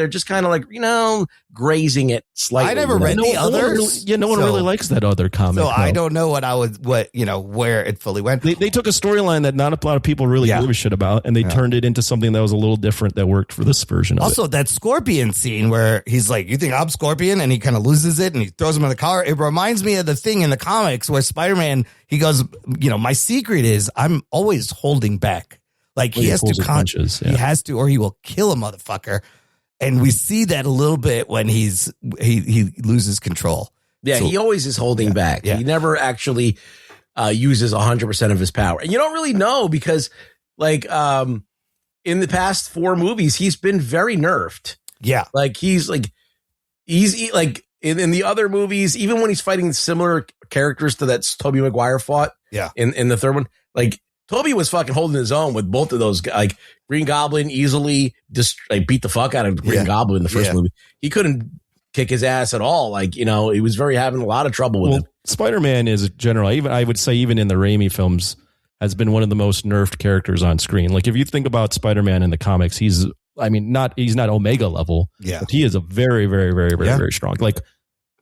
grazing it slightly. I never read the others. No one really likes that other comic. So I don't know where it fully went. They took a storyline that not a lot of people really give a shit about, and they turned it into something that was a little different that worked for this version of it. Also, that Scorpion scene where he's like, "You think I'm Scorpion?" and he kind of loses it and he throws him in the car. It reminds me of the thing in the comics where Spider-Man, he goes, my secret is I'm always holding back. Like he has to punches, he has to, or he will kill a motherfucker. And we see that a little bit when he loses control. Yeah, so, he always is holding back. Yeah. He never actually uses 100% of his power. And you don't really know because like in the past 4 movies, he's been very nerfed. Yeah. Like he's like in the other movies, even when he's fighting similar characters to that Tobey Maguire fought in the third one, like Toby was fucking holding his own with both of those guys. Like Green Goblin easily just like beat the fuck out of Green Goblin in the first movie. He couldn't kick his ass at all. Like, he was having a lot of trouble with him. Spider-Man is generally, I would say even in the Raimi films, has been one of the most nerfed characters on screen. Like if you think about Spider-Man in the comics, he's not Omega level. Yeah. But he is a very, very, very, very, very strong. Like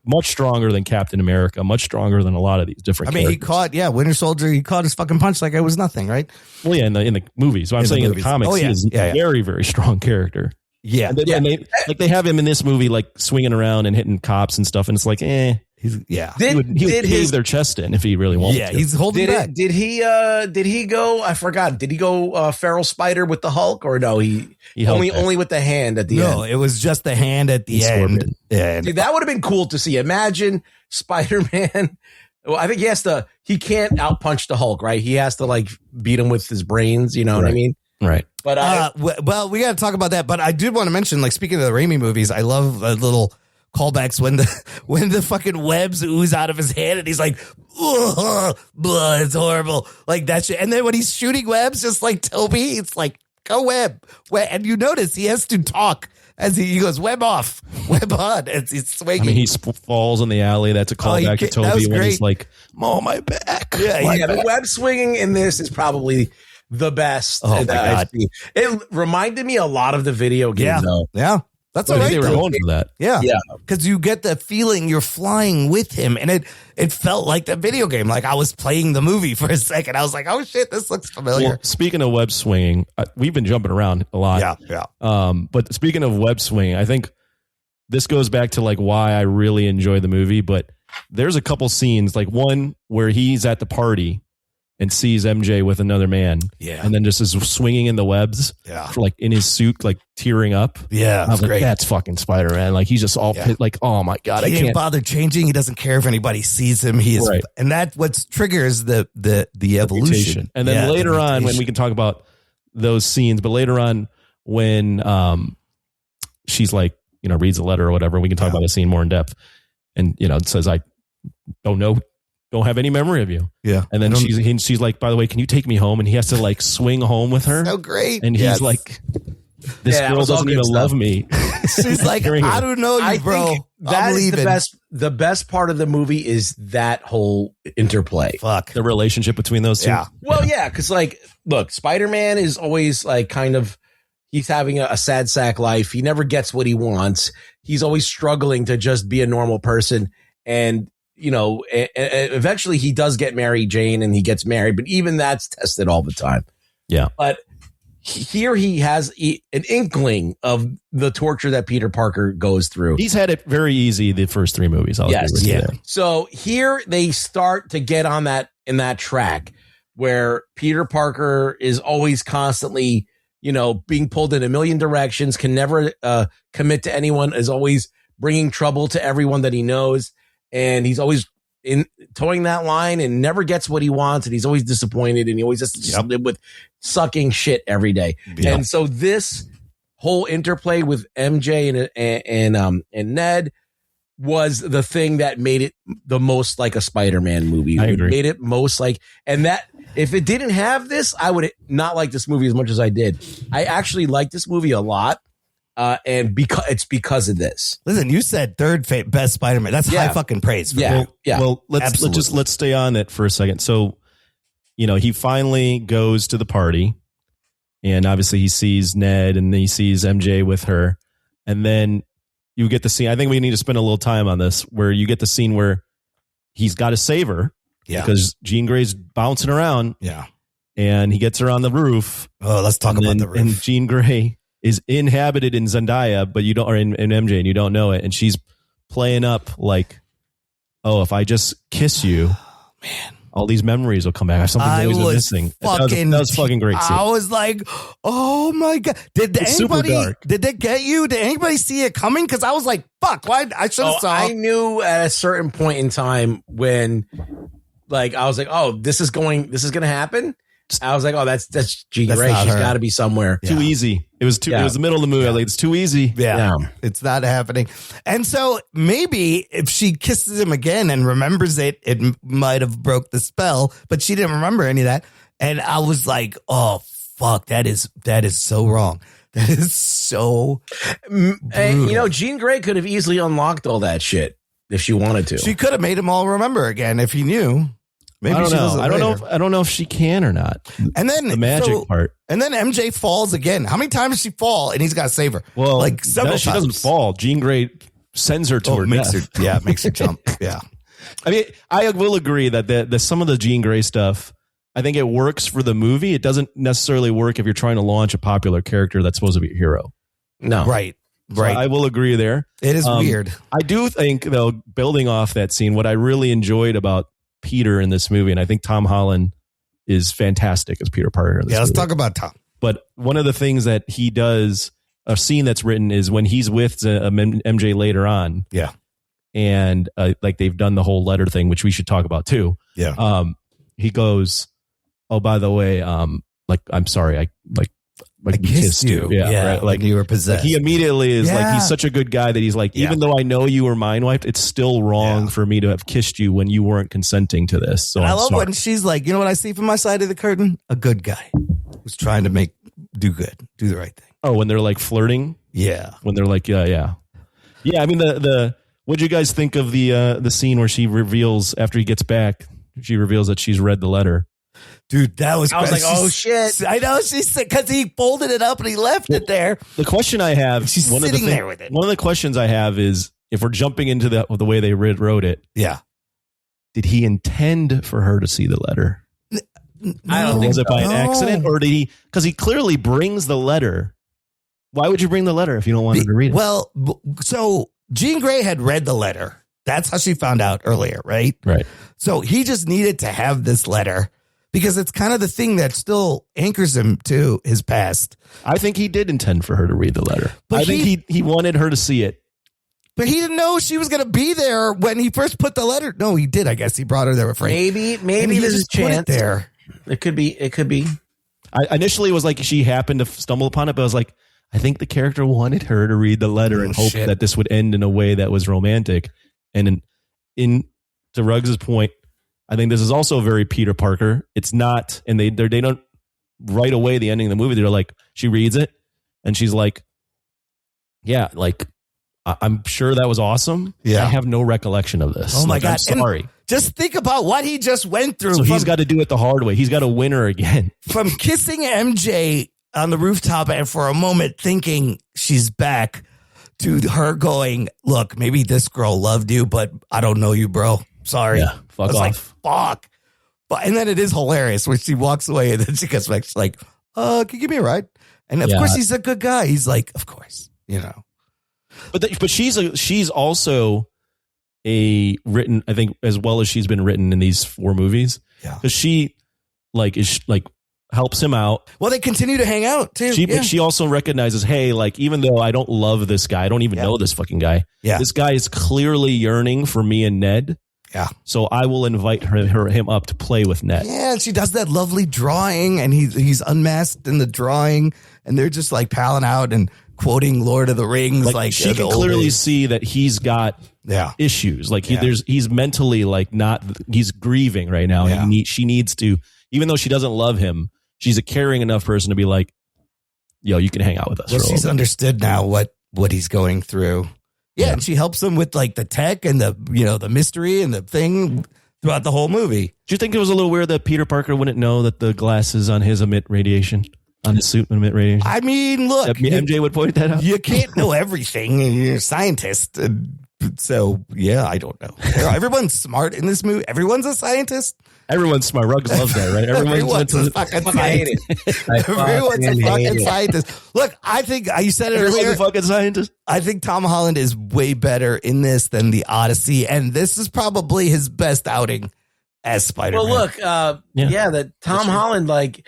much stronger than Captain America, much stronger than a lot of these different characters. He caught, Winter Soldier, he caught his fucking punch like it was nothing, right? Well, in the movies. So I'm saying in the comics, he is a very, very strong character. Yeah. And they have him in this movie, like swinging around and hitting cops and stuff. And it's like, he would cave their chest in if he really wanted to. Yeah, he's holding back. Did he go, I forgot, did he go Feral Spider with the Hulk, or no, he only with the hand at the end? No, it was just the hand at the end. Dude, that would have been cool to see. Imagine Spider-Man. Well, I think he can't outpunch the Hulk, right? He has to like beat him with his brains, you know what I mean? Right. But well, we got to talk about that. But I did want to mention, like, speaking of the Raimi movies, I love little callbacks when the fucking webs ooze out of his hand and he's like, blood, it's horrible, like that shit. And then when he's shooting webs, just like Toby, it's like, go web. And you notice he has to talk as he goes, web off, web on, as he's swinging. He falls in the alley. That's a callback to Toby when he's like, my back. Yeah, the web swinging in this is probably the best. Oh my God. It reminded me a lot of the video game, though. Yeah. That's I all think right. they were though. going for that. Yeah. Yeah. Because you get the feeling you're flying with him. And it felt like the video game. Like I was playing the movie for a second. I was like, oh shit, this looks familiar. Well, speaking of web swinging, we've been jumping around a lot. Yeah. But speaking of web swinging, I think this goes back to like why I really enjoy the movie. But there's a couple scenes, like one where he's at the party and sees MJ with another man. Yeah. And then just is swinging in the webs. Yeah. For like in his suit, like tearing up. Yeah. I was like, great. that's fucking Spider-Man. Like he's just all like, oh my God, He I didn't can't. bother changing. He doesn't care if anybody sees him. He is, Right. and that what triggers the evolution. And then later on, when we can talk about those scenes, but later on when she's like, reads a letter or whatever, we can talk about the scene more in depth. And, it says, I don't have any memory of you. Yeah. And then she's like, by the way, can you take me home? And he has to like swing home with her. So great. And he's like, this girl doesn't even love me. She's like, I don't know you, bro. Think that is the best part of the movie is that whole interplay. Fuck. The relationship between those two. Yeah. Well, yeah, because like, look, Spider-Man is always like kind of, he's having a sad sack life. He never gets what he wants. He's always struggling to just be a normal person. And, eventually he does get Mary Jane and he gets married, but even that's tested all the time. Yeah. But here he has an inkling of the torture that Peter Parker goes through. He's had it very easy the first three movies. Yeah. So here they start to get on in that track where Peter Parker is always constantly, being pulled in a million directions, can never commit to anyone, is always bringing trouble to everyone that he knows. And he's always towing that line and never gets what he wants. And he's always disappointed. And he always has to just live with sucking shit every day. Yep. And so this whole interplay with MJ and Ned was the thing that made it the most like a Spider-Man movie. I agree. It made it most like, and that if it didn't have this, I would not like this movie as much as I did. I actually like this movie a lot. And because of this. Listen, you said third best Spider-Man. That's high fucking praise. For me. Well, let's stay on it for a second. So, he finally goes to the party, and obviously he sees Ned, and then he sees MJ with her, and then you get the scene. I think we need to spend a little time on this, where you get the scene where he's got to save her, because Jean Grey's bouncing around, and he gets her on the roof. Oh, let's talk about the roof. And Jean Grey is inhabited in Zendaya, but you don't, or in MJ, and you don't know it. And she's playing up like, oh, if I just kiss you, man, all these memories will come back. Something always been missing. That was fucking great. I was like, oh my God. Did they get you? Did anybody see it coming? Because I was like, fuck, why? I should have saw. I knew at a certain point in time when, like, I was like, oh, this is going to happen. I was like, oh, that's Jean Grey. She's got to be somewhere. Too easy. It was it was the middle of the movie. I was like, it's too easy. Yeah. It's not happening. And so maybe if she kisses him again and remembers it might have broke the spell, but she didn't remember any of that. And I was like, oh fuck, that is so wrong. That is so and, Jean Grey could have easily unlocked all that shit if she wanted to. She could have made him all remember again if he knew. Maybe I don't know if she can or not. And then the magic part. And then MJ falls again. How many times does she fall? And he's got to save her. Well, like several times. She doesn't fall. Jean Grey sends her to her death. Makes her jump. Yeah. I mean, I will agree that the some of the Jean Grey stuff, I think it works for the movie. It doesn't necessarily work if you're trying to launch a popular character that's supposed to be a hero. No. Right. So I will agree there. It is weird. I do think, though, building off that scene, what I really enjoyed about Peter in this movie, and I think Tom Holland is fantastic as Peter Parker in this let's movie. talk about Tom. But one of the things that he does, a scene that's written, is when he's with MJ later on. Yeah. And like they've done the whole letter thing, which we should talk about too. Yeah. He goes, oh, by the way, like, I'm sorry. I kissed you. Yeah. Right? Like you were possessed. Like he immediately is like, he's such a good guy that he's like, even though I know you were mind wiped, it's still wrong for me to have kissed you when you weren't consenting to this. So I love when she's like, you know what I see from my side of the curtain? A good guy who's trying to do the right thing. Oh, when they're like flirting. Yeah. When they're like, yeah. I mean, what'd you guys think of the scene where she reveals after he gets back, she reveals that she's read the letter? Dude, that was. I was like, oh shit! I know she said because he folded it up and he left it there. The question I have, She's sitting there with it. One of the questions I have is, if we're jumping into the way they wrote it, Yeah. did he intend for her to see the letter? I don't think Was it by an No. accident, or did he? Because he clearly brings the letter. Why would you bring the letter if you don't want her to read it? Well, so Jean Grey had read the letter. That's how she found out earlier, right? Right. So he just needed to have this letter because it's kind of the thing that still anchors him to his past. I think he did intend for her to read the letter. But I think he wanted her to see it. But he didn't know she was going to be there when he first put the letter. No, he did. I guess he brought her there afraid. Maybe And he there's a just put it chance there. It could be. I initially was like, she happened to stumble upon it, but I was like, I think the character wanted her to read the letter and hope that this would end in a way that was romantic. And in to Ruggs' point, I think this is also very Peter Parker. It's not, and they don't right away, the ending of the movie, they're like, she reads it and she's like, yeah, like, I'm sure that was awesome. Yeah. I have no recollection of this. Oh my Like, God. I'm sorry. And just think about what he just went through. So he's got to do it the hard way. He's got to win her again. From kissing MJ on the rooftop and for a moment thinking she's back to her going, look, maybe this girl loved you, but I don't know you, bro. Sorry. Yeah, fuck I was off. like, fuck. But, and then it is hilarious when she walks away and then she comes back. She's like, can you give me a ride? And of course he's a good guy. He's like, of course, you know. But she's also a written, I think, as well as she's been written in these 4 movies. Yeah. Because she helps him out. Well, they continue to hang out too. But she also recognizes, hey, like, even though I don't love this guy, I don't even know this fucking guy. Yeah. This guy is clearly yearning for me and Ned. Yeah. So I will invite him up to play with Ned. Yeah, and she does that lovely drawing, and he's unmasked in the drawing, and they're just like palling out and quoting Lord of the Rings. Like she the can old clearly days. see that he's got issues. Like he's mentally he's grieving right now. Yeah. She needs to, even though she doesn't love him, she's a caring enough person to be like, yo, you can hang out with us. Well, she's understood now what he's going through. Yeah, and she helps him with like the tech and the mystery and the thing throughout the whole movie. Do you think it was a little weird that Peter Parker wouldn't know that the glasses on his emit radiation? On his suit emit radiation? I mean, look, MJ would point that out. You can't know everything, and you're a scientist. So yeah, I don't know. Everyone's smart in this movie. Everyone's a scientist. Everyone's smart. Ruggs loves that, right? Everyone's a fucking scientist. Everyone's a fucking scientist. Look, I think you said it Everyone's earlier. a fucking scientist. I think Tom Holland is way better in this than the Odyssey, and this is probably his best outing as Spider-Man. Well, look, that Tom Holland, like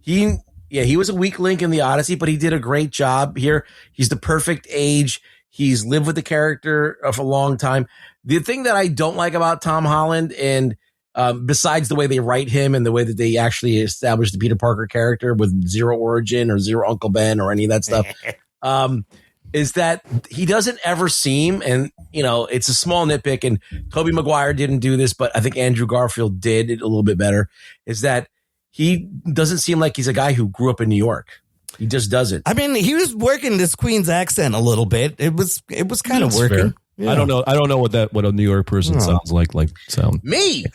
he was a weak link in the Odyssey, but he did a great job here. He's the perfect age. He's lived with the character for a long time. The thing that I don't like about Tom Holland, and besides the way they write him and the way that they actually establish the Peter Parker character with zero origin or zero Uncle Ben or any of that stuff, is that he doesn't ever seem, and it's a small nitpick, and Tobey Maguire didn't do this, but I think Andrew Garfield did it a little bit better, is that he doesn't seem like he's a guy who grew up in New York. He just doesn't. I mean, he was working this Queen's accent a little bit. It was kind of working. Yeah. I don't know what a New York person sounds like sound. Me.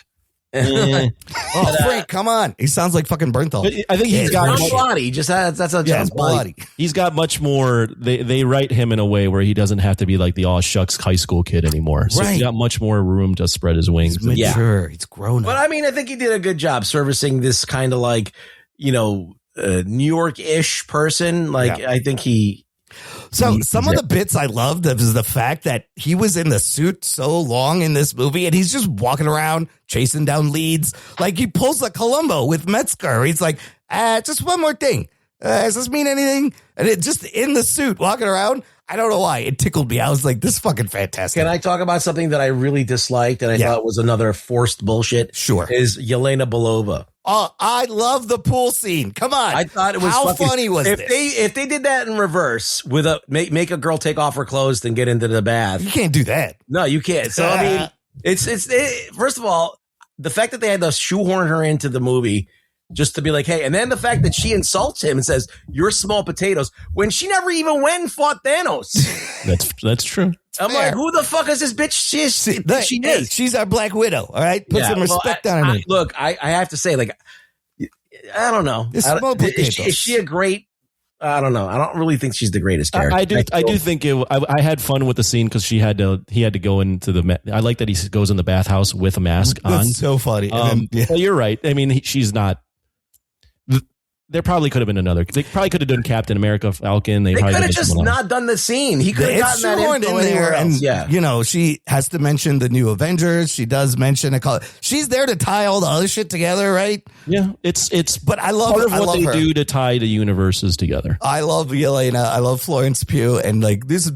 Frank, come on. He sounds like fucking Bernthal. I think he's got John Bloody. Just that's how John Bloody. He's got much more. They write him in a way where he doesn't have to be like the aw shucks high school kid anymore. So he's got much more room to spread his wings. He's mature. He's grown up. But I mean, I think he did a good job servicing this kind of like, New York-ish person. Like, I think So some of the bits I loved is the fact that he was in the suit so long in this movie, and he's just walking around chasing down leads. Like he pulls a Columbo with Metzger. He's like, just one more thing. Does this mean anything? And it just in the suit walking around. I don't know why. It tickled me. I was like, this is fucking fantastic. Can I talk about something that I really disliked and I thought was another forced bullshit? Sure. Is Yelena Belova. Oh, I love the pool scene. Come on. I thought it was how funny was if this? If they did that in reverse with make a girl take off her clothes and get into the bath. You can't do that. No, you can't. So I mean, it's first of all, the fact that they had to shoehorn her into the movie just to be like, hey, and then the fact that she insults him and says, "You're small potatoes," when she never even went and fought Thanos. That's true. I'm like, who the fuck is this bitch? She is. She's our Black Widow. All right. Put some respect on her name. Look, I have to say, like, I don't know. It's small potatoes. Is she a great? I don't know. I don't really think she's the greatest character. I do think I had fun with the scene because he had to go into the. I like that he goes in the bathhouse with a mask on. That's so funny. Well, you're right. I mean, she's not. There probably could have been another. They probably could have done Captain America, Falcon. They could have just not done the scene. He could have gotten that info in there, else. and you know, she has to mention the new Avengers. She does mention a call. She's there to tie all the other shit together, right? Yeah, it's. But I love part of what they her. do to tie the universes together. I love Yelena. I love Florence Pugh, and like this is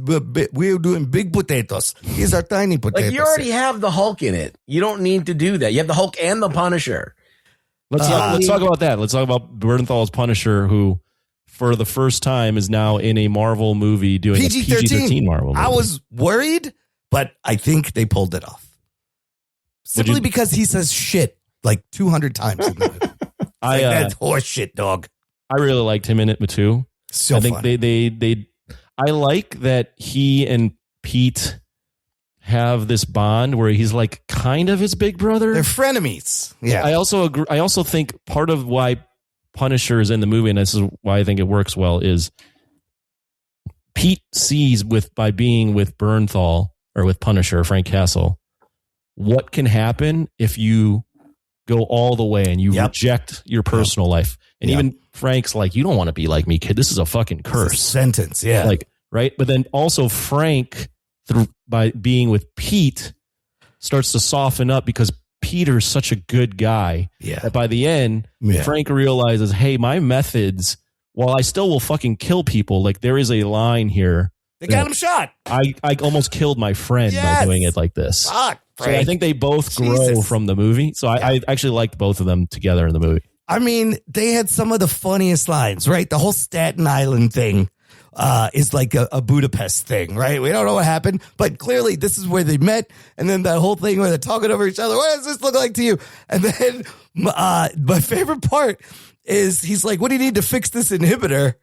we're doing big potatoes. These are tiny potatoes. Like you already have the Hulk in it. You don't need to do that. You have the Hulk and the Punisher. Let's talk about that. Let's talk about Bernthal's Punisher, who for the first time is now in a Marvel movie doing PG-13. a PG-13 Marvel movie. I was worried, but I think they pulled it off. Simply because he says shit like 200 times in the movie. That's horse shit, dog. I really liked him in it too. So I think funny. I like that he and Pete have this bond where he's like kind of his big brother. They're frenemies. Yeah. I also agree. I also think part of why Punisher is in the movie, and this is why I think it works well, is Pete sees by being with Bernthal or with Punisher, Frank Castle, what can happen if you go all the way and you reject your personal life. And even Frank's like, you don't want to be like me, kid. This is a fucking curse. It's a sentence. Yeah. Like, right. But then also Frank, by being with Pete, starts to soften up because Peter's such a good guy that by the end, Frank realizes, hey, my methods, while I still will fucking kill people, like there is a line here. They got him shot. I almost killed my friend by doing it like this. Fuck, so I think they both grow from the movie. So I actually liked both of them together in the movie. I mean, they had some of the funniest lines, right? The whole Staten Island thing. Is like a Budapest thing, right? We don't know what happened, but clearly this is where they met. And then that whole thing where they're talking over each other. What does this look like to you? And then my favorite part is he's like, what do you need to fix this inhibitor?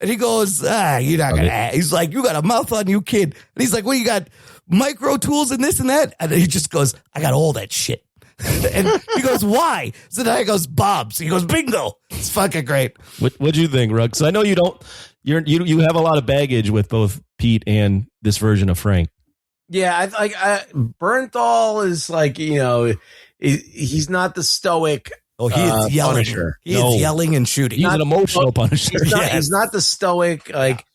And he goes, you're not going to. He's like, you got a mouth on you, kid. And he's like, well, you got micro tools and this and that. And then he just goes, I got all that shit. And he goes, why? So then he goes, Bob's. He goes, bingo. It's fucking great. What'd you think, Rugg? So I know you don't. You have a lot of baggage with both Pete and this version of Frank. Yeah, Bernthal is like, you know, he's not the stoic. Oh, he is yelling. Punisher. He is yelling and shooting. He's an emotional Punisher. He's not the stoic, like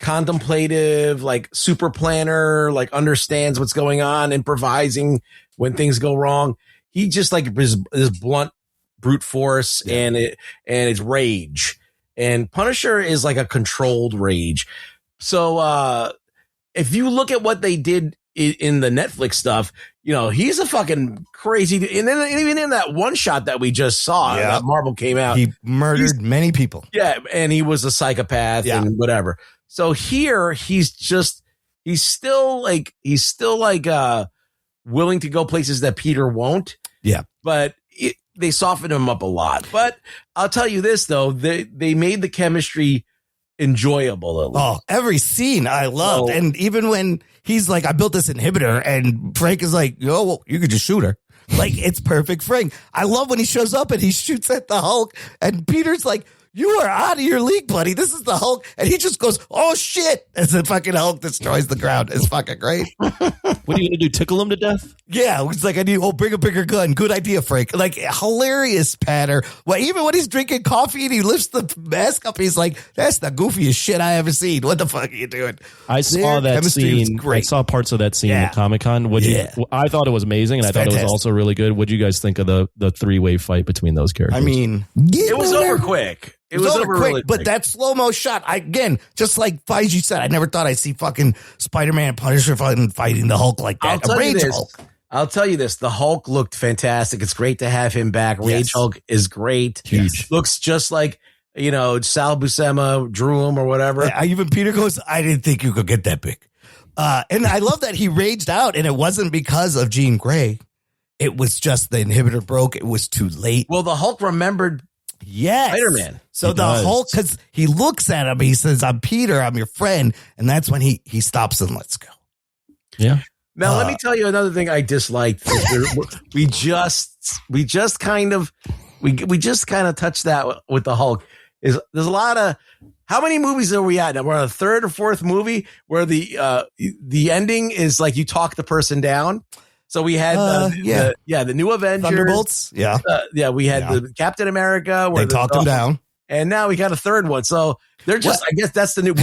contemplative, like super planner, like understands what's going on, improvising when things go wrong. He just like his blunt brute force and it's rage. And Punisher is like a controlled rage. So if you look at what they did in the Netflix stuff, you know, he's a fucking crazy. And then even in that one shot that we just saw, that Marvel came out, he murdered many people. Yeah, and he was a psychopath and whatever. So here he's still like willing to go places that Peter won't. Yeah, but they softened him up a lot. But I'll tell you this though, they made the chemistry enjoyable. At least. Oh, every scene I loved. And even when he's like, I built this inhibitor, and Frank is like, oh, well, you could just shoot her. Like, it's perfect Frank. I love when he shows up and he shoots at the Hulk, and Peter's like, you are out of your league, buddy. This is the Hulk. And he just goes, oh, shit, as the fucking Hulk destroys the ground. It's fucking great. What are you going to do, tickle him to death? Yeah, it's like, bring a bigger gun. Good idea, Frank. Like, hilarious patter. Well, even when he's drinking coffee and he lifts the mask up, he's like, that's the goofiest shit I ever seen. What the fuck are you doing? I saw that scene. I saw parts of that scene at Comic-Con. I thought it was amazing, and I thought it was also really good. What do you guys think of the three-way fight between those characters? I mean, it was over quick. It was over quick, really but that slow-mo shot, again, just like Feige said, I never thought I'd see fucking Spider-Man and Punisher fighting the Hulk like that. I'll tell you this. The Hulk looked fantastic. It's great to have him back. Rage Hulk is great. Huge. Looks just like, Sal Buscema drew him or whatever. Even Peter goes, I didn't think you could get that big. And I love that he raged out, and it wasn't because of Jean Grey. It was just the inhibitor broke. It was too late. Well, the Hulk remembered Spider-Man. So the Hulk, because he looks at him, he says, I'm Peter, I'm your friend. And that's when he stops and lets go. Yeah. Now, let me tell you another thing I disliked. We just kind of, we just kind of touched that with the Hulk. There's a lot of, how many movies are we at now? We're on a third or fourth movie where the ending is like you talk the person down. So we had the new Avengers, Thunderbolts. Yeah. We had the Captain America where they talked him down. And now we got a third one. So they're just, I guess that's the new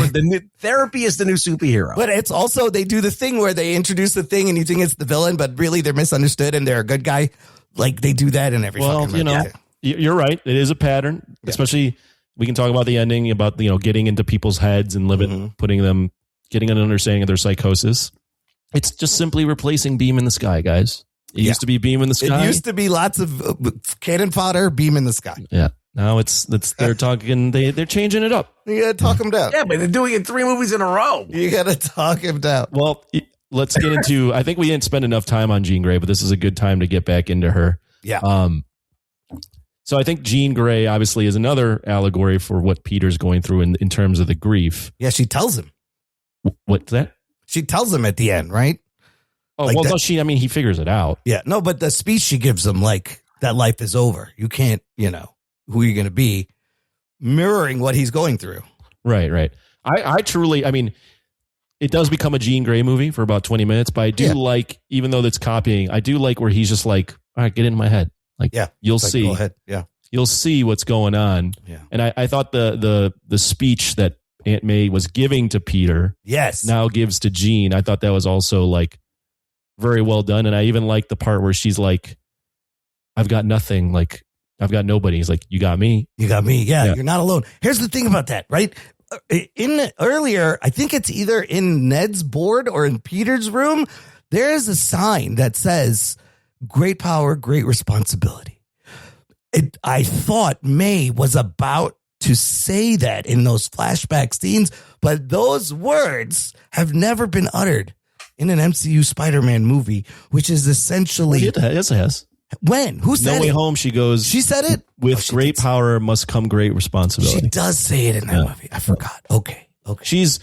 therapy is the new superhero. But it's also, they do the thing where they introduce the thing and you think it's the villain, but really they're misunderstood and they're a good guy. Like they do that in every fucking movie. You're right. It is a pattern, especially we can talk about the ending, about, getting into people's heads and living, getting an understanding of their psychosis. It's just simply replacing Beam in the Sky, guys. It used to be Beam in the Sky. It used to be lots of cannon fodder, Beam in the Sky. Yeah. Now they're talking, they're changing it up. You gotta talk him down. Yeah, but they're doing it 3 movies in a row. You gotta talk him down. Well, let's get into, I think we didn't spend enough time on Jean Grey, but this is a good time to get back into her. Yeah. So I think Jean Grey obviously is another allegory for what Peter's going through in terms of the grief. Yeah, she tells him. What's that? She tells him at the end, right? Oh, like well, he figures it out. Yeah. No, but the speech she gives him, like, that life is over. You can't, who you're going to be, mirroring what he's going through. Right. I truly, it does become a Jean Grey movie for about 20 minutes, but I do like, even though that's copying, I do like where he's just like, all right, get in my head. Like, you'll see. Go ahead. Yeah. You'll see what's going on. Yeah. And I thought the speech that Aunt May was giving to Peter, now gives to Jean. I thought that was also like very well done. And I even like the part where she's like, I've got nothing. Like, I've got nobody. He's like, you got me. You got me. Yeah. You're not alone. Here's the thing about that, right? Earlier, I think it's either in Ned's board or in Peter's room. There is a sign that says, great power, great responsibility. I thought May was about to say that in those flashback scenes, but those words have never been uttered in an MCU Spider-Man movie, which is essentially... Yes, it has. When? Who said it? No Way Home, she goes... She said it? With great power must come great responsibility. She does say it in that movie. I forgot. Okay. She's,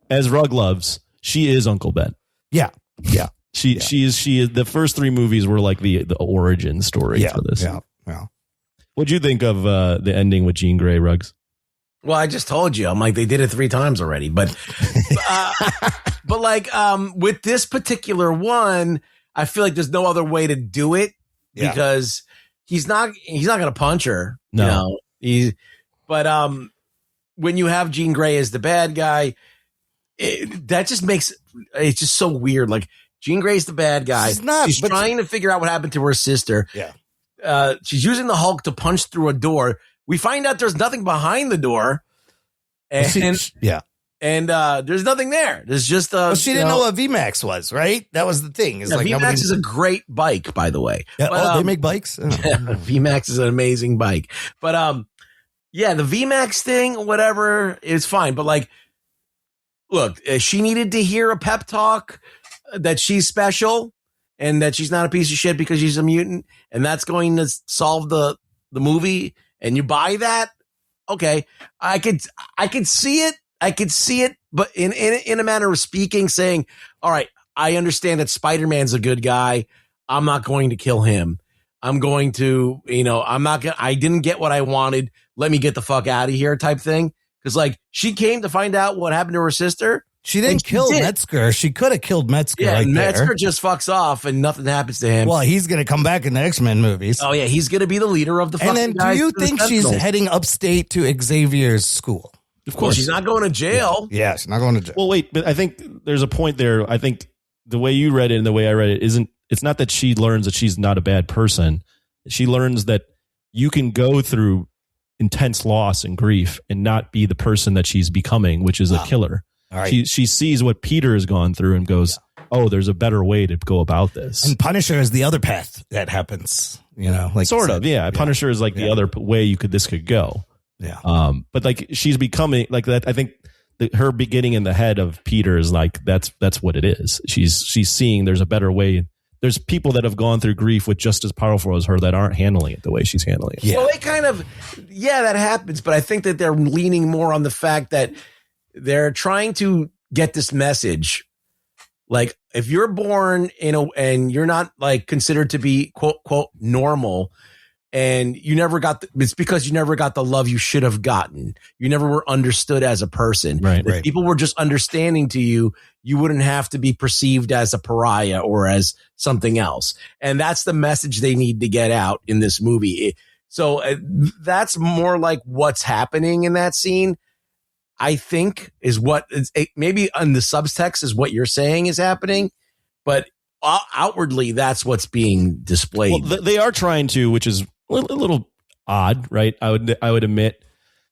as Rugg loves, she is Uncle Ben. Yeah. She is. The first 3 movies were like the origin story for this. Yeah. What'd you think of the ending with Jean Grey, Ruggs? Well, I just told you. I'm like, they did it 3 times already. But with this particular one, I feel like there's no other way to do it because he's not going to punch her. No. But when you have Jean Grey as the bad guy, that just makes it's just so weird. Like, Jean Grey's the bad guy. She's trying to figure out what happened to her sister. Yeah. She's using the Hulk to punch through a door. We find out there's nothing behind the door. And there's nothing there. There's just she didn't know what VMAX was, right? That was the thing. It's VMAX is a great bike, by the way. Yeah, but, they make bikes? VMAX is an amazing bike. But the VMAX thing, whatever, is fine. But like, look, she needed to hear a pep talk that she's special and that she's not a piece of shit because she's a mutant, and that's going to solve the movie. And you buy that? Okay, I could see it. I could see it, but in a manner of speaking, saying, all right, I understand that Spider-Man's a good guy. I'm not going to kill him. I'm going to, I didn't get what I wanted. Let me get the fuck out of here type thing. Because like, she came to find out what happened to her sister. She didn't kill Metzger. She could have killed Metzger. Yeah, Metzger just fucks off and nothing happens to him. Well, he's going to come back in the X-Men movies. Oh yeah, he's going to be the leader of the fucking And then do you think she's heading upstate to Xavier's school? Of course. Well, she's not going to jail. Yeah, she's not going to jail. Well, wait, but I think there's a point there. I think the way you read it and the way I read it it's not that she learns that she's not a bad person. She learns that you can go through intense loss and grief and not be the person that she's becoming, which is a killer. All right. She sees what Peter has gone through and goes, oh, there's a better way to go about this. And Punisher is the other path that happens, like sort of. Yeah. Punisher is like the other way this could go. Yeah. But like she's becoming like that. I think her beginning in the head of Peter is like, that's what it is. She's seeing there's a better way. There's people that have gone through grief with just as powerful as her that aren't handling it the way she's handling it. Yeah. Well, they kind of, that happens. But I think that they're leaning more on the fact that they're trying to get this message. Like, if you're born and you're not like considered to be quote, quote, normal, and you never got it's because you never got the love you should have gotten. You never were understood as a person. Right. If people were just understanding to you, you wouldn't have to be perceived as a pariah or as something else. And that's the message they need to get out in this movie. So that's more like what's happening in that scene, I think, is what maybe on the subtext is what you're saying is happening, but outwardly that's what's being displayed. Well, they are trying to, which is a little odd, right? I would admit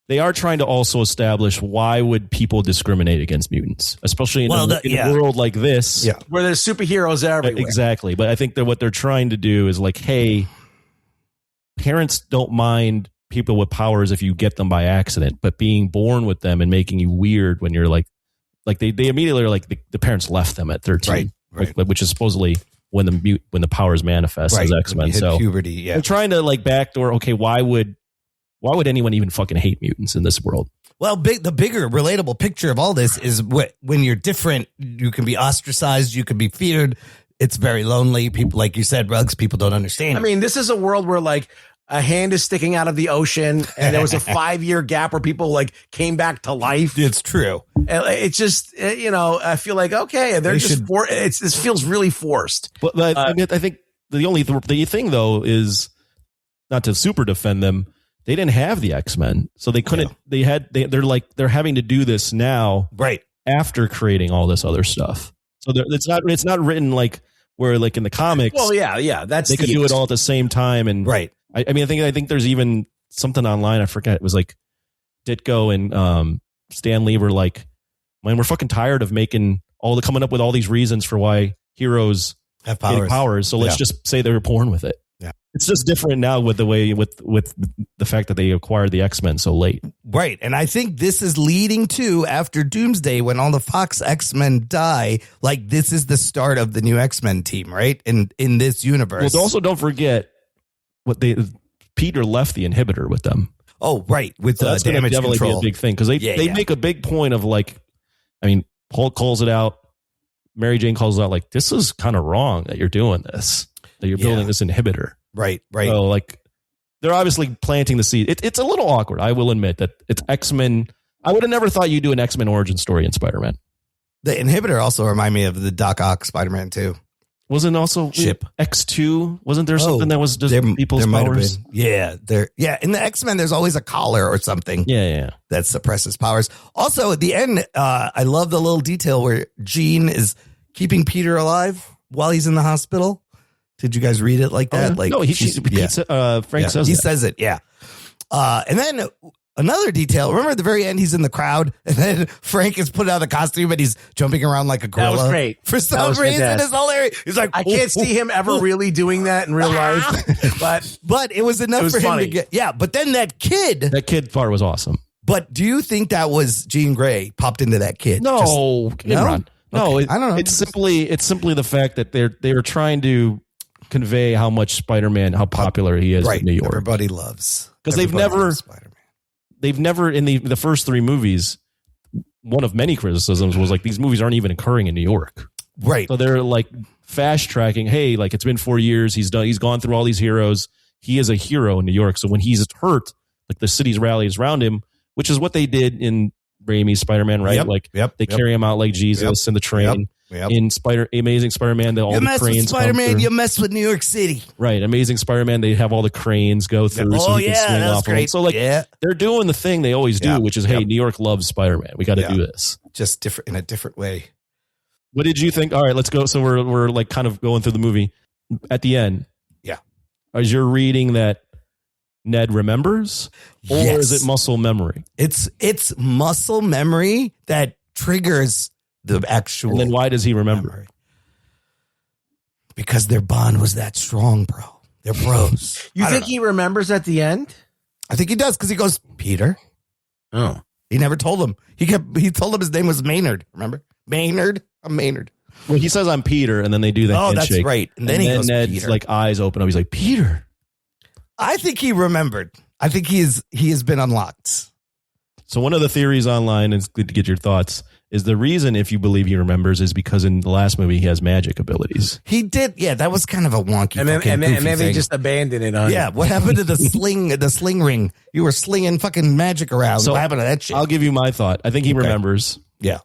they are trying to also establish why would people discriminate against mutants, especially in a world like this, where there's superheroes everywhere. Exactly. But I think that what they're trying to do is like, hey, parents don't mind people with powers if you get them by accident, but being born with them and making you weird when you're like they immediately are like the parents left them at 13, right. Which is supposedly when the powers manifest as X-Men. So puberty, they're trying to like backdoor. Okay, why would anyone even fucking hate mutants in this world? Well, the bigger relatable picture of all this is when you're different, you can be ostracized, you can be feared. It's very lonely. People, like you said, Ruggs, people don't understand. I mean, this is a world where like a hand is sticking out of the ocean and there was a 5-year gap where people like came back to life. It's true. It's just, I feel like, okay, this feels really forced. But I think the thing though is not to super defend them. They didn't have the X-Men, so they couldn't. Yeah. They're having to do this now, right after creating all this other stuff. So it's not written like where like in the comics. Well, yeah, that's they could do it all at the same time, and right. I mean, I think there's even something online. I forget. It was like Ditko and Stan Lee were like, "Man, we're fucking tired of coming up with all these reasons for why heroes have powers. So let's just say they were born with it." Yeah. It's just different now with the way with the fact that they acquired the X-Men so late. Right. And I think this is leading to after Doomsday, when all the Fox X-Men die, like this is the start of the new X-Men team, right? In this universe. Well, also don't forget Peter left the inhibitor with them. Oh, right. With that's damage definitely control. Be a big thing because they make a big point of like, I mean, Paul calls it out. Mary Jane calls it out like, this is kind of wrong that you're doing this, that you're building this inhibitor. Right. So like they're obviously planting the seed. It's a little awkward. I will admit that it's X-Men. I would have never thought you'd do an X-Men origin story in Spider-Man. The inhibitor also remind me of the Doc Ock Spider-Man too. Wasn't also Ship X2? Wasn't there something that was just people's powers? Yeah. In the X-Men, there's always a collar or something. Yeah. That suppresses powers. Also at the end, I love the little detail where Jean is keeping Peter alive while he's in the hospital. Did you guys read it like that? No, Frank says he that. says it. Yeah. And then another detail. Remember at the very end, he's in the crowd and then Frank is put out of the costume and he's jumping around like a gorilla. That was great. For some reason, it's hilarious. He's like, I can't see him ever really doing that in real life, but it was enough for him to get. Yeah. But then that kid part was awesome. But do you think that was Jean Grey popped into that kid? No, no. No, I don't know. It's simply the fact that they were trying to convey how much Spider-Man, how popular he is in New York. Everybody loves because they've never in the first 3 movies. One of many criticisms was like these movies aren't even occurring in New York, right? So they're like fast tracking. Hey, like it's been 4 years. He's gone through all these heroes. He is a hero in New York. So when he's hurt, like the city's rallies around him, which is what they did in Raimi's Spider-Man, right? They carry him out like Jesus in the train. In Amazing Spider-Man, all the cranes. Spider-Man, you mess with New York City, right? Amazing Spider-Man, they have all the cranes go through. So you can swing off great. So they're doing the thing they always do, which is, hey, New York loves Spider-Man. We got to do this just different in a different way. What did you think? All right, let's go. So we're like kind of going through the movie at the end. Yeah, as you're reading that Ned remembers, or is it muscle memory? It's muscle memory that triggers the actual. And then why does he remember? Memory. Because their bond was that strong, bro. They're bros. You think he remembers at the end? I think he does because he goes, Peter. Oh, he never told him. He told him his name was Maynard. Remember, Maynard. I'm Maynard. Well, he says I'm Peter, and then they do that. Oh, handshake. That's right. And then he goes, Ned's Peter. like eyes open up. He's like, Peter. I think he remembered. I think he has been unlocked. So one of the theories online, and it's good to get your thoughts, is the reason, if you believe he remembers, is because in the last movie he has magic abilities. He did, yeah. That was kind of a wonky, and then thing. they just abandoned it. On yeah, what happened to the sling ring? You were slinging fucking magic around. So what happened to that shit? I'll give you my thought. I think he remembers. Yeah,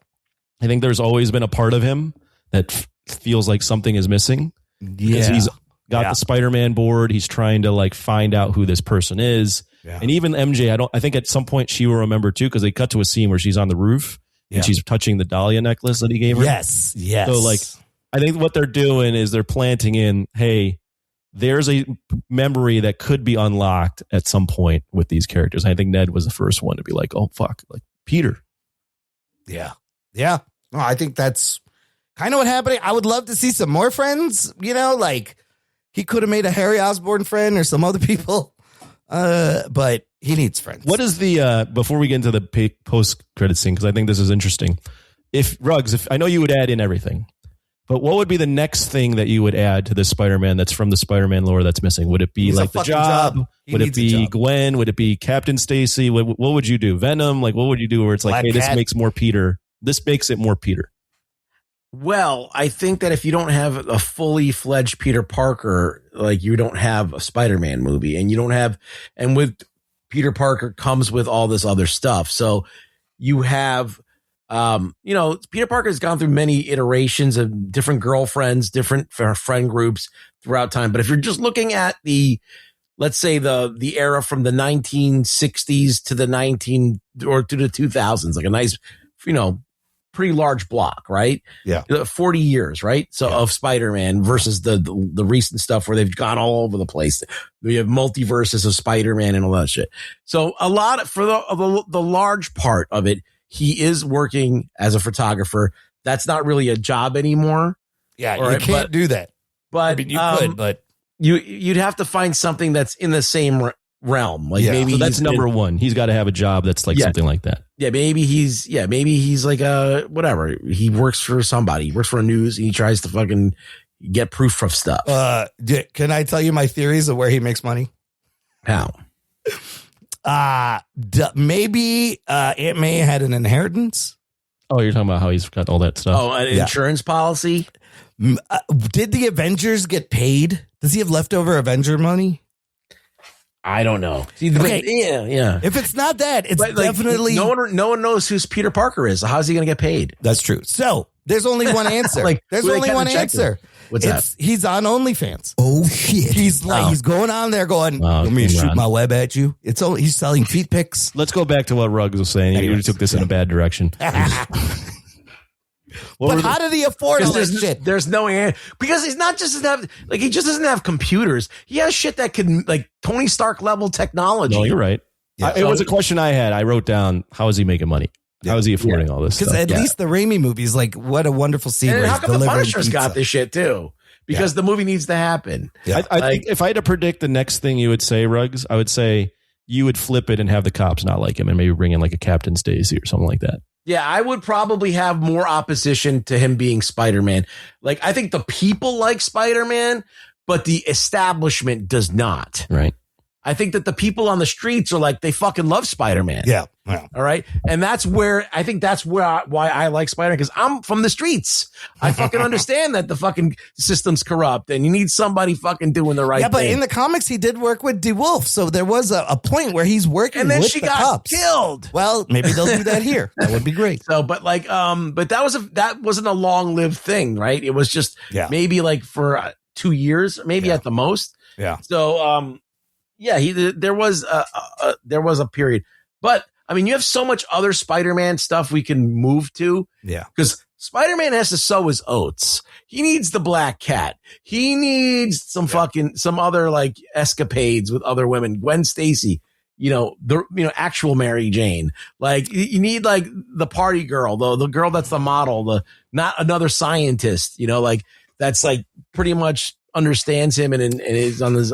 I think there's always been a part of him that feels like something is missing. Because he's got the Spider-Man board. He's trying to like find out who this person is. Yeah. And even MJ, I think at some point she will remember too, because they cut to a scene where she's on the roof and she's touching the Dahlia necklace that he gave her. Yes. So like, I think what they're doing is they're planting in, hey, there's a memory that could be unlocked at some point with these characters. I think Ned was the first one to be like, oh fuck, like Peter. Yeah. Yeah. No, I think that's kind of what happened. I would love to see some more friends, like he could have made a Harry Osborn friend or some other people. But he needs friends. What is the, before we get into the post-credit scene, because I think this is interesting. If I know you would add in everything, but what would be the next thing that you would add to this Spider-Man that's from the Spider-Man lore that's missing? Would it be like the job? Would it be Gwen? Would it be Captain Stacy? What would you do? Venom? Like, what would you do where it's like, Black hey, Cat? This makes more Peter. This makes it more Peter. Well, I think that if you don't have a fully fledged Peter Parker, like you don't have a Spider-Man movie, and you don't have, and with Peter Parker comes with all this other stuff. So you have, Peter Parker has gone through many iterations of different girlfriends, different friend groups throughout time. But if you're just looking at let's say the era from the 1960s to the to the 2000s, like a nice, pretty large block, right? Yeah. 40 years, right? So of Spider-Man versus the recent stuff where they've gone all over the place. We have multiverses of Spider-Man and all that shit. So a lot for the large part of it, he is working as a photographer. That's not really a job anymore. Yeah, you can't do that. But I mean, you could, but you'd have to find something that's in the same realm. Like maybe so that's number one. He's got to have a job that's like something like that. Yeah, maybe he's like a whatever. He works for somebody. He works for a news and he tries to fucking get proof of stuff. Can I tell you my theories of where he makes money? How? Maybe Aunt May had an inheritance. Oh, you're talking about how he's got all that stuff. Oh, an insurance policy? Did the Avengers get paid? Does he have leftover Avenger money? I don't know. Okay. Yeah. If it's not that, it's definitely no one knows who Peter Parker is. So how's he going to get paid? That's true. So there's only one answer. There's only one answer. What's that? He's on OnlyFans. Oh shit! He's going on there going. Let me shoot my web at you. He's selling feet pics. Let's go back to what Ruggs was saying. He took this in a bad direction. But how did he afford all this shit? There's no answer because he's not just he just doesn't have computers. He has shit that can like Tony Stark level technology. No, you're right. Yeah. It was a question I had. I wrote down, how is he making money? How is he affording all this? Because at least the Raimi movies, like what a wonderful scene. And how come the Punisher's got this shit too? Because the movie needs to happen. Yeah. I think if I had to predict the next thing you would say, Ruggs, I would say you would flip it and have the cops not like him and maybe bring in like a Captain Stacy or something like that. Yeah, I would probably have more opposition to him being Spider-Man. Like, I think the people like Spider-Man, but the establishment does not. Right. I think that the people on the streets are like, they fucking love Spider-Man. Yeah. All right. And that's where why I like Spider-Man, because I'm from the streets. I fucking understand that the fucking system's corrupt and you need somebody fucking doing the right thing. Yeah, but in the comics, he did work with DeWolf. So there was a point where he's working with the cops. And then she got killed. Well, maybe they'll do that here. That would be great. So, but that wasn't a long-lived thing, right? It was just maybe like for 2 years, maybe at the most. Yeah. So, there was a period, but I mean, you have so much other Spider-Man stuff we can move to. Yeah. Because Spider-Man has to sow his oats. He needs the Black Cat. He needs some other like escapades with other women. Gwen Stacy, actual Mary Jane. Like you need like the party girl, though, the girl that's the model, not another scientist, like that's like pretty much understands him and is on this.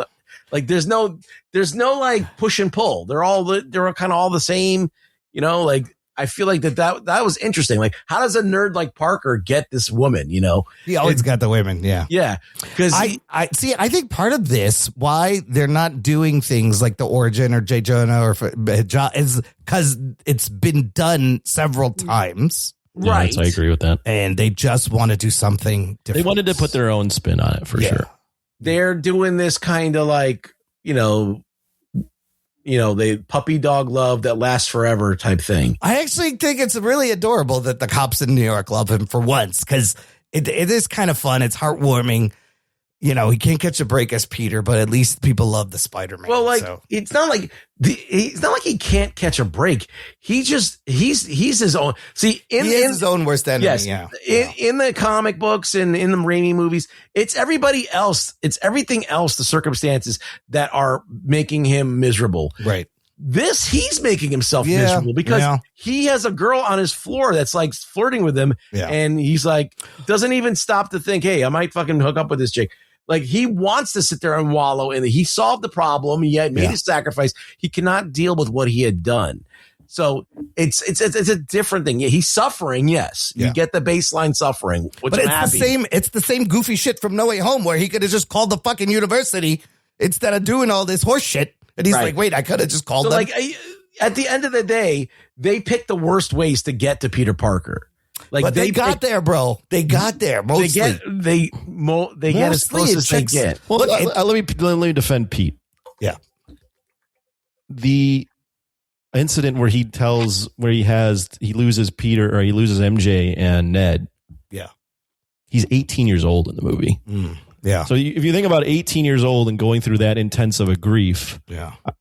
Like there's no like push and pull. They're kind of all the same, like I feel like that was interesting. Like, how does a nerd like Parker get this woman? You know, He always got the women. Yeah. yeah. Because I see. I think part of this, why they're not doing things like the Origin or J. Jonah or is because it's been done several times. Yeah, right, I agree with that. And they just want to do something different. They wanted to put their own spin on it for sure. they're doing this kind of like, the puppy dog love that lasts forever type thing. I actually think it's really adorable that the cops in New York love him for once, because it is kind of fun. It's heartwarming. He can't catch a break as Peter, but at least people love the Spider-Man. Well, it's not like he can't catch a break. He's his own. See, he is his own worst enemy. Yes, yeah. In the comic books and in the Raimi movies, it's everybody else. It's everything else. The circumstances that are making him miserable. Right. He's making himself miserable because he has a girl on his floor that's like flirting with him, and he's like doesn't even stop to think, hey, I might fucking hook up with this chick. Like, he wants to sit there and wallow in it. He solved the problem. He had made his sacrifice. He cannot deal with what he had done. So it's a different thing. Yeah, he's suffering. Yes, you get the baseline suffering, which but I'm it's happy. the same. It's the same goofy shit from No Way Home, where he could have just called the fucking university instead of doing all this horse shit. And he's like, wait, I could have just called them. Like, at the end of the day, they picked the worst ways to get to Peter Parker. Like, but they got there, bro. They got there. Mostly. They get as close as they get. Well, let me defend Pete. Yeah. The incident where he loses Peter, or he loses MJ and Ned. Yeah. He's 18 years old in the movie. Yeah. So if you think about 18 years old and going through that intense of a grief,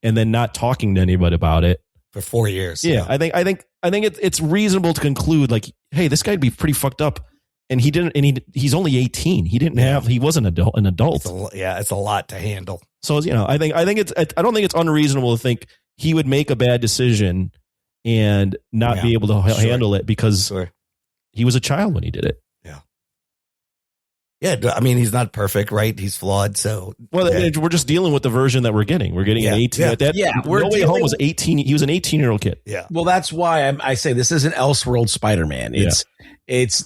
and then not talking to anybody about it for 4 years. Yeah. I think it's reasonable to conclude, like, hey, this guy'd be pretty fucked up. And he's only 18. He wasn't an adult. It's a lot to handle. So, I don't think it's unreasonable to think he would make a bad decision and not be able to handle it because he was a child when he did it. Yeah, I mean, he's not perfect, right? He's flawed. So, we're just dealing with the version that we're getting. We're getting an 18. No Way Home was 18. He was an 18-year-old kid. Yeah. Well, that's why I say this is an Elseworld Spider-Man. It's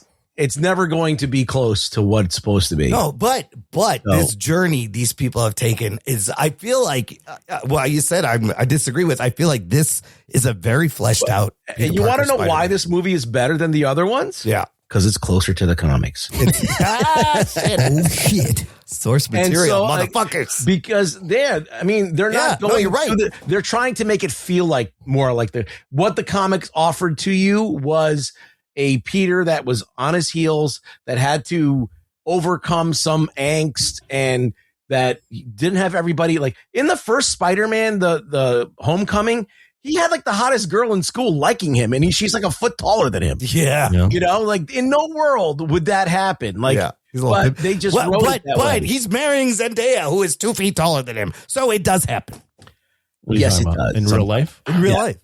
never going to be close to what it's supposed to be. No, but this journey these people have taken is, I feel like, you said I disagree with. I feel like this is a very fleshed out. And you want to know why this movie is better than the other ones? Yeah. Because it's closer to the comics. Shit. Source material, motherfuckers. Because they're not going. You're right. They're trying to make it feel like more like what the comics offered to you was a Peter that was on his heels, that had to overcome some angst, and that didn't have everybody. Like in the first Spider-Man, the Homecoming, he had like the hottest girl in school liking him, and she's like a foot taller than him. Yeah. Like in no world would that happen. Like, but they just wrote it that way. He's marrying Zendaya, who is 2 feet taller than him. So it does happen. Yes, it does. In real life? In real life.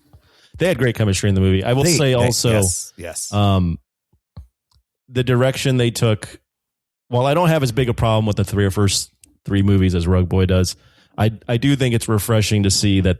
They had great chemistry in the movie. I will say also, yes. The direction they took, while I don't have as big a problem with the first three movies as Rogue Boy does, I do think it's refreshing to see that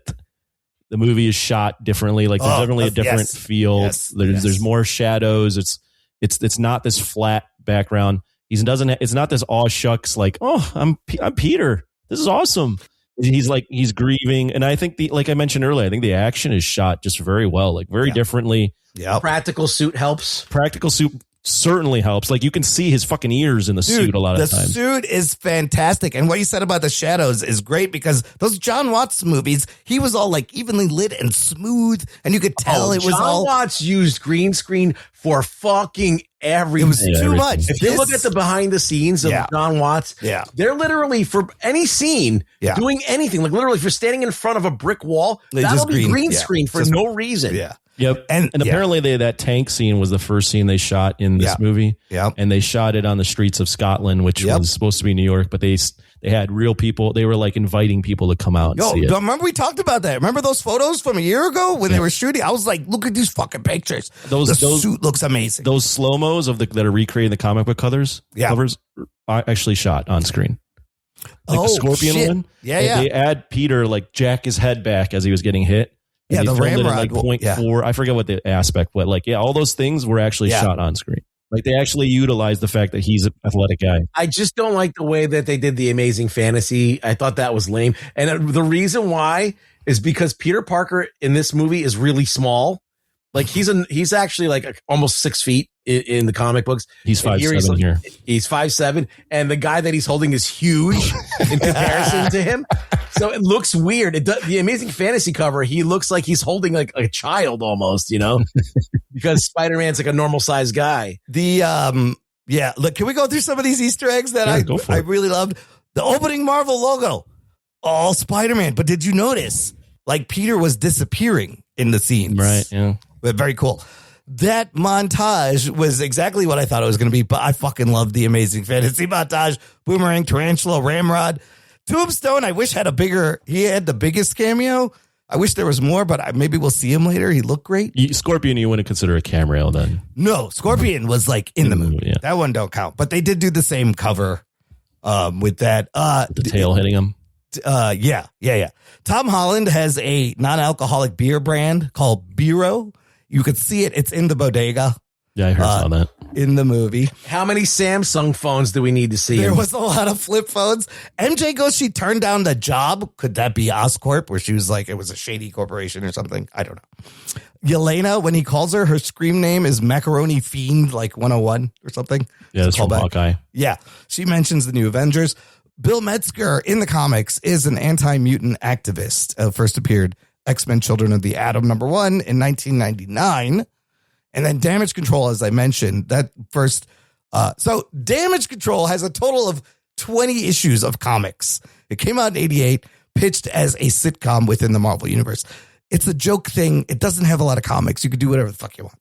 the movie is shot differently. Like there's definitely a different feel. There's more shadows. It's not this flat background. It's not this aw shucks like, oh, I'm Peter. This is awesome. He's grieving. And I think like I mentioned earlier, I think the action is shot just very well, like very differently. Yeah. Practical suit helps. Practical suit certainly helps. Like you can see his fucking ears in the suit a lot of times. The suit is fantastic. And what you said about the shadows is great, because those John Watts movies, he was all like evenly lit and smooth, and you could tell it was John Watts used green screen for fucking everything. It was too much. If you look at the behind the scenes of John Watts, they're literally, for any scene, doing anything, like literally if you're standing in front of a brick wall, that'll be green screen for no reason. Yeah. Yep. And apparently that tank scene was the first scene they shot in this movie. Yeah. And they shot it on the streets of Scotland, which was supposed to be New York, but they had real people. They were like inviting people to come out and see it. Remember we talked about that. Remember those photos from a year ago when they were shooting? I was like, look at these fucking pictures. The suit looks amazing. Those slow-mos that are recreating the comic book covers are actually shot on screen. Like the Scorpion one. Yeah, They add Peter, like jack his head back as he was getting hit. Yeah, they the filmed it in, ramrod. like 0.4. I forget what the aspect, but like, all those things were actually shot on screen. Like they actually utilized the fact that he's an athletic guy. I just don't like the way that they did the Amazing Fantasy. I thought that was lame. And the reason why is because Peter Parker in this movie is really small. Like he's actually like almost 6 feet in the comic books. He's 5'7" here. He's 5'7", and the guy that he's holding is huge in comparison to him. So it looks weird. The Amazing Fantasy cover, he looks like he's holding like a child almost, because Spider-Man's like a normal sized guy. Look, can we go through some of these Easter eggs that I really loved? The opening Marvel logo, all Spider-Man. But did you notice, like, Peter was disappearing in the scenes? Right, yeah. But very cool. That montage was exactly what I thought it was going to be, but I fucking love the Amazing Fantasy montage. Boomerang, Tarantula, Ramrod. Tombstone, I wish he had the biggest cameo. I wish there was more, but maybe we'll see him later. He looked great. Scorpion, you wouldn't consider a cameo then? No, Scorpion was like in the movie. Yeah. That one don't count, but they did do the same cover with that. The tail hitting him. Yeah. Tom Holland has a non-alcoholic beer brand called Biro. You could see it. It's in the bodega. Yeah, I saw that. In the movie. How many Samsung phones do we need to see? There was a lot of flip phones. MJ goes, she turned down the job. Could that be Oscorp, where she was like, it was a shady corporation or something? I don't know. Yelena, when he calls her scream name is Macaroni Fiend, like 101 or something. Yeah, that's from Hawkeye. Yeah. She mentions the new Avengers. Bill Metzger in the comics is an anti-mutant activist. First appeared X-Men Children of the Atom #1 in 1999. And then Damage Control, as I mentioned, that first. So Damage Control has a total of 20 issues of comics. It came out in 88, pitched as a sitcom within the Marvel Universe. It's a joke thing. It doesn't have a lot of comics. You can do whatever the fuck you want.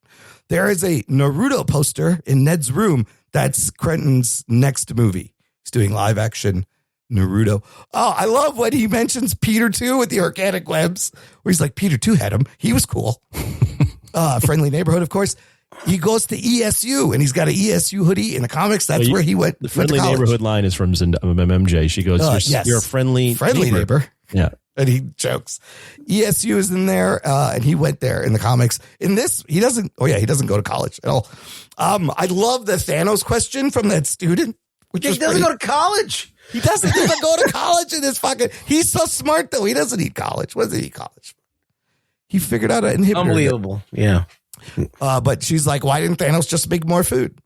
There is a Naruto poster in Ned's room. That's Crenton's next movie. He's doing live action Naruto. Oh, I love when he mentions Peter 2 with the organic webs, where he's like, Peter 2 had him. He was cool. Friendly Neighborhood, of course. He goes to ESU, and he's got an ESU hoodie in the comics. That's where he went. The Friendly Neighborhood line is from MJ. She goes, you're a friendly neighbor. Yeah. And he jokes. ESU is in there, and he went there in the comics. In this, he doesn't go to college at all. I love the Thanos question from that student. He doesn't go to college. He doesn't even go to college in this fucking. He's so smart, though. He doesn't need college. What does he need college for? He figured out an inhibitor. Unbelievable. Yeah. But she's like, why didn't Thanos just make more food?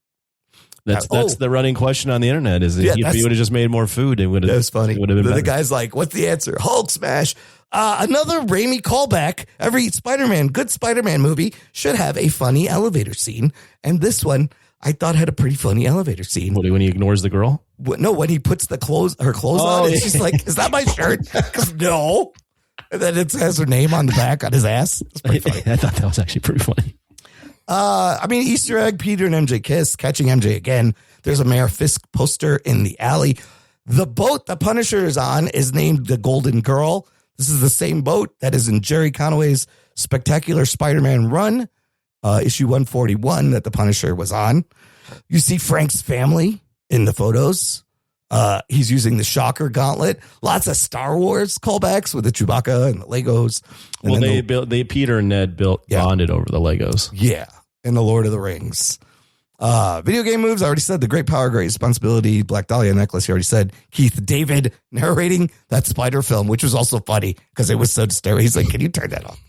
That's the running question on the internet is if he would have just made more food, it would have. That's funny. It would have been better. The guy's like, what's the answer? Hulk smash. Another Raimi callback. Every good Spider-Man movie should have a funny elevator scene. And this one, I thought had a pretty funny elevator scene. When he ignores the girl? No, when he puts her clothes on, and she's like, is that my shirt? Because no. And then it has her name on the back on his ass. It's pretty funny. I thought that was actually pretty funny. Easter egg, Peter and MJ kiss, catching MJ again. There's a Mayor Fisk poster in the alley. The boat the Punisher is on is named the Golden Girl. This is the same boat that is in Jerry Conway's Spectacular Spider-Man Run, issue 141 that the Punisher was on. You see Frank's family in the photos. He's using the Shocker gauntlet. Lots of Star Wars callbacks with the Chewbacca and the Legos. And Peter and Ned bonded over the Legos. Yeah. And the Lord of the Rings. Video game moves. I already said the great power, great responsibility. Black Dahlia necklace. He already said. Keith David narrating that Spider film, which was also funny because it was so disturbing. He's like, can you turn that off?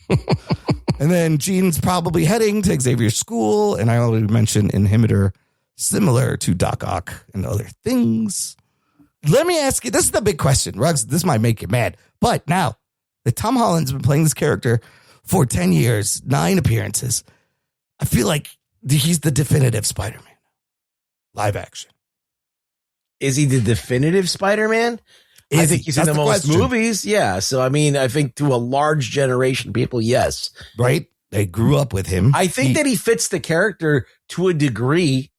And then Jean's probably heading to Xavier's school. And I already mentioned inhibitor similar to Doc Ock and other things. Let me ask you, this is the big question. Ruggs, this might make you mad. But now that Tom Holland's been playing this character for 10 years, 9 appearances, I feel like he's the definitive Spider-Man. Live action. Is he the definitive Spider-Man? I think he's in the most movies. Yeah. So, I mean, I think to a large generation of people, yes. Right? They grew up with him. I think that he fits the character to a degree.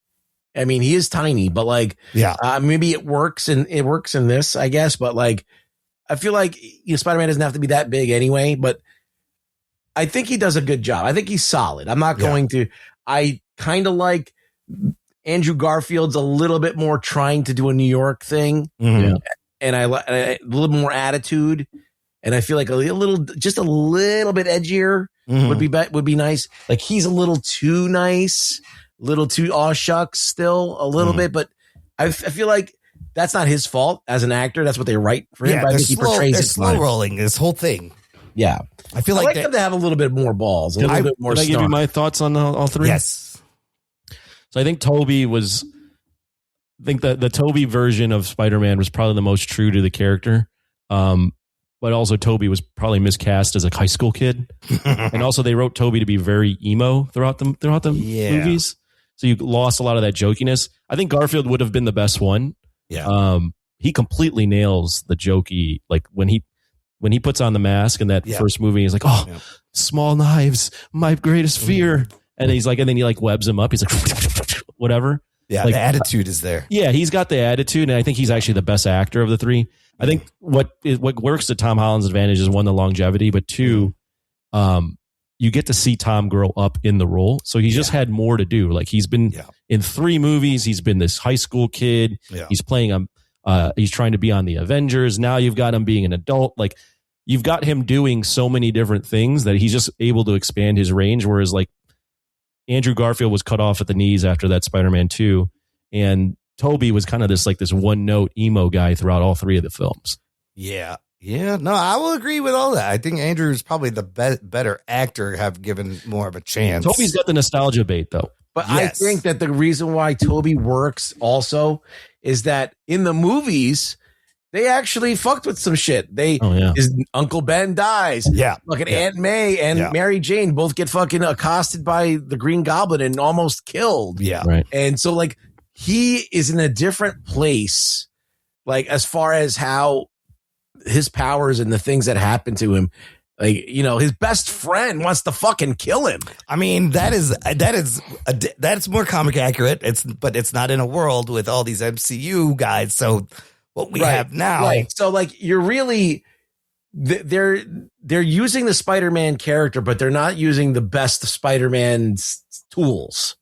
I mean, he is tiny, but like, maybe it works in this, I guess. But like, I feel like Spider-Man doesn't have to be that big anyway. But I think he does a good job. I think he's solid. I'm not going to. I kind of like Andrew Garfield's a little bit more trying to do a New York thing, and I a little more attitude. and I feel like just a little bit edgier would be nice. Like he's a little too nice, little too aw shucks still a little bit, but I feel like that's not his fault as an actor. That's what they write for him. Yeah, but I think he portrays it slow rolling this whole thing. Yeah, I feel like them to have a little bit more balls, a little bit more. Can I give you my thoughts on all three? Yes. So I think Toby the Toby version of Spider-Man was probably the most true to the character. But also Toby was probably miscast as a high school kid. And also they wrote Toby to be very emo throughout the movies. So you lost a lot of that jokiness. I think Garfield would have been the best one. Yeah. He completely nails the jokey, like when he puts on the mask in that first movie, he's like, small knives, my greatest fear. And he's like, and then he like webs him up. He's like, whatever. Yeah, like, the attitude is there. Yeah, he's got the attitude, and I think he's actually the best actor of the three. I think what works to Tom Holland's advantage is one, the longevity, but two, you get to see Tom grow up in the role. So he's just had more to do. Like he's been in 3 movies. He's been this high school kid. Yeah. He's playing he's trying to be on the Avengers. Now you've got him being an adult. Like you've got him doing so many different things that he's just able to expand his range. Whereas like Andrew Garfield was cut off at the knees after that Spider-Man 2, and Toby was kind of this one note emo guy throughout all 3 of the films. Yeah. Yeah. No, I will agree with all that. I think Andrew is probably the better actor, have given more of a chance. Toby's got the nostalgia bait though. But I think that the reason why Toby works also is that in the movies, they actually fucked with some shit. His Uncle Ben dies. Yeah. Fucking Aunt May and Mary Jane both get fucking accosted by the Green Goblin and almost killed. Yeah. Right. And so like he is in a different place, like as far as how his powers and the things that happen to him. Like, you know, his best friend wants to fucking kill him. I mean, that's more comic accurate. But it's not in a world with all these MCU guys. So what we have now. Right. So like you're really they're using the Spider-Man character, but they're not using the best Spider-Man's tools.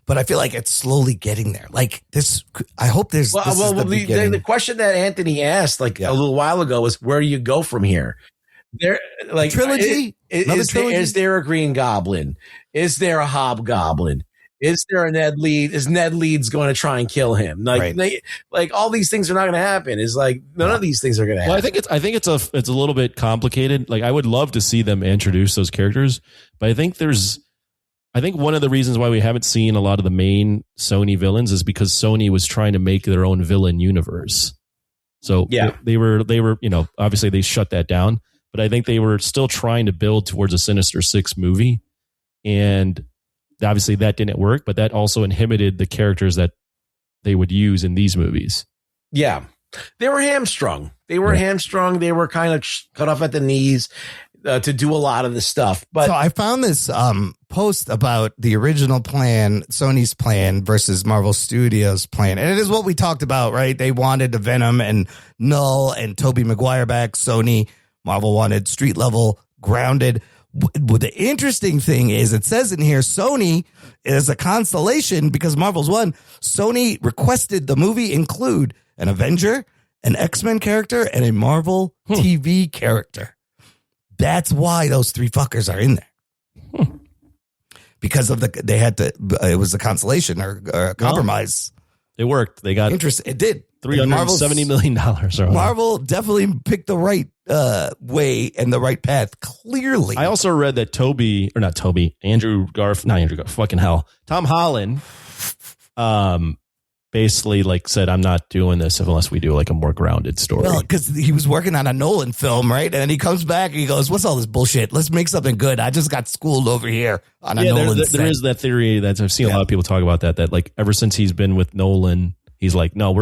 But I feel like it's slowly getting there. Like this, I hope there's. The question that Anthony asked like a little while ago was, where do you go from here? There, like trilogy. Is there a Green Goblin? Is there a Hobgoblin? Is there a Ned Leeds? Is Ned Leeds going to try and kill him? Like all these things are not going to happen. It's like none of these things are going to happen. Well, I think it's a little bit complicated. Like I would love to see them introduce those characters, but I think one of the reasons why we haven't seen a lot of the main Sony villains is because Sony was trying to make their own villain universe. So they were, you know, obviously they shut that down, but I think they were still trying to build towards a Sinister Six movie. And obviously that didn't work, but that also inhibited the characters that they would use in these movies. Yeah. They were hamstrung. They were kind of cut off at the knees to do a lot of the stuff. But so I found this post about the original plan, Sony's plan versus Marvel Studios' plan. And it is what we talked about, right? They wanted the Venom and Null and Tobey Maguire back. Sony, Marvel wanted street level, grounded. The interesting thing is it says in here, Sony is a consolation because Marvel's won. Sony requested the movie include an Avenger, an X-Men character, and a Marvel TV character. That's why those 3 fuckers are in there. Because of it was a consolation or a compromise. It worked. They got interest. It did. $370 million. Marvel definitely picked the right way and the right path. Clearly. I also read that Tom Holland, basically like said, I'm not doing this unless we do like a more grounded story. Well, because he was working on a Nolan film, right? And then he comes back and he goes, what's all this bullshit? Let's make something good. I just got schooled over here on a Nolan set. There is that theory that I've seen a lot of people talk about that like ever since he's been with Nolan, he's like, no,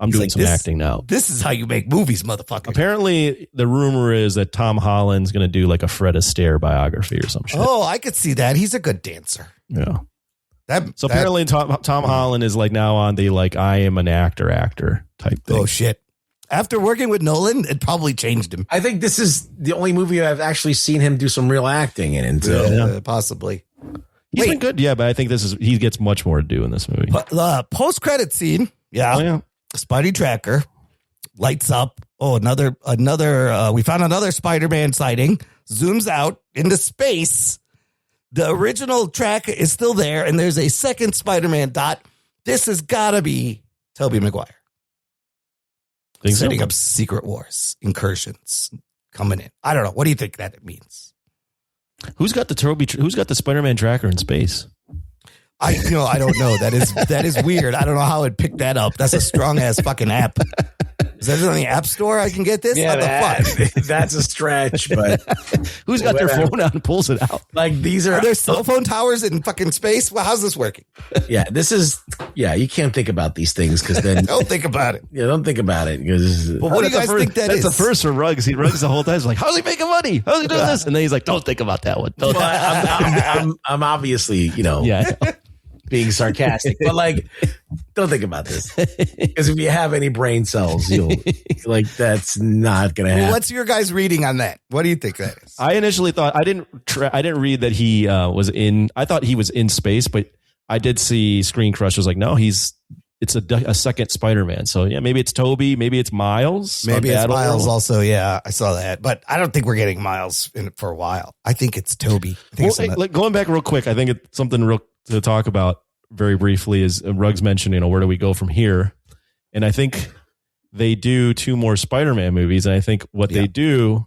I'm doing some acting now. This is how you make movies, motherfucker. Apparently, the rumor is that Tom Holland's going to do like a Fred Astaire biography or some shit. Oh, I could see that. He's a good dancer. Yeah. Apparently Tom Holland is like now on the like I am an actor type thing. Oh shit! After working with Nolan, it probably changed him. I think this is the only movie I've actually seen him do some real acting in. Possibly. He's been good, but I think he gets much more to do in this movie. Post-credit scene, Spidey tracker. lights up. Oh, we found another Spider-Man sighting. Zooms out into space. The original track is still there, and there's a second Spider-Man dot. This has got to be Tobey Maguire. Setting up Secret Wars incursions coming in. I don't know. What do you think that means? Who's got the Spider-Man tracker in space? I don't know. That is weird. I don't know how it picked that up. That's a strong ass fucking app. Is that on the App Store? I can get this. Yeah, that's a stretch. But who's got their phone out and pulls it out? Like are there cell phone towers in fucking space? Well, how's this working? Yeah, you can't think about these things because then don't think about it. Yeah, don't think about it because. Well, what do you guys think that is? That's the first for Ruggs. He Ruggs the whole time. He's like, how's he making money? How's he doing this? And then he's like, don't think about that one. I'm obviously being sarcastic, but like, don't think about this because if you have any brain cells, you'll that's not gonna happen. What's your guys' reading on that? What do you think that is? I initially thought I didn't read that he was in. I thought he was in space, but I did see Screen Crush was like, no, it's a second Spider-Man. So yeah, maybe it's Toby, maybe it's Miles, maybe it's Miles also. Yeah, I saw that, but I don't think we're getting Miles in it for a while. I think it's Toby. Going back real quick, I think it's something real to talk about very briefly is Ruggs mentioned, where do we go from here? And I think they do 2 more Spider-Man movies. And I think what they do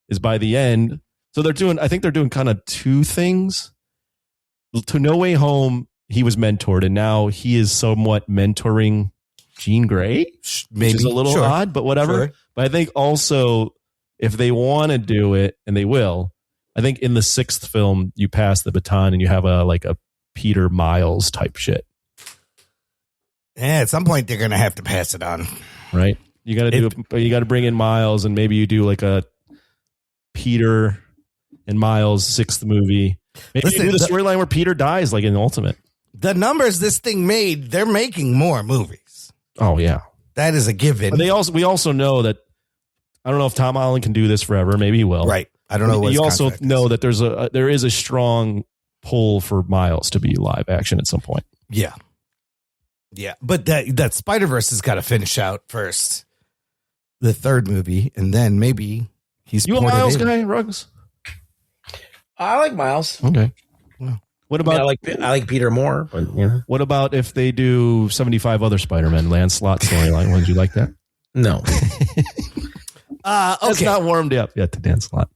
is by the end, I think they're doing kind of 2 things. To No Way Home, he was mentored, and now he is somewhat mentoring Jean Grey, maybe, which is a little odd, but whatever. Sure. But I think also if they want to do it, and they will, I think in the 6th film, you pass the baton and you have a Peter Miles type shit. Yeah, at some point they're gonna have to pass it on, right? You got to bring in Miles, and maybe you do like a Peter and Miles 6th movie. Maybe you do the storyline where Peter dies, like in Ultimate. The numbers this thing made, they're making more movies. Oh yeah, that is a given. But we also know that I don't know if Tom Holland can do this forever. Maybe he will. Right. I don't know. What you also know that there is a strong pull for Miles to be live action at some point. Yeah. But that Spider-Verse has got to finish out first, the 3rd movie, and then maybe he's you a Miles guy, Ruggs? I like Miles. Okay. Well, what about I like Peter more, but what about if they do 75 other Spider-Man Lancelot storyline? Would you like that? No. Okay. It's not warmed up yet to Lancelot.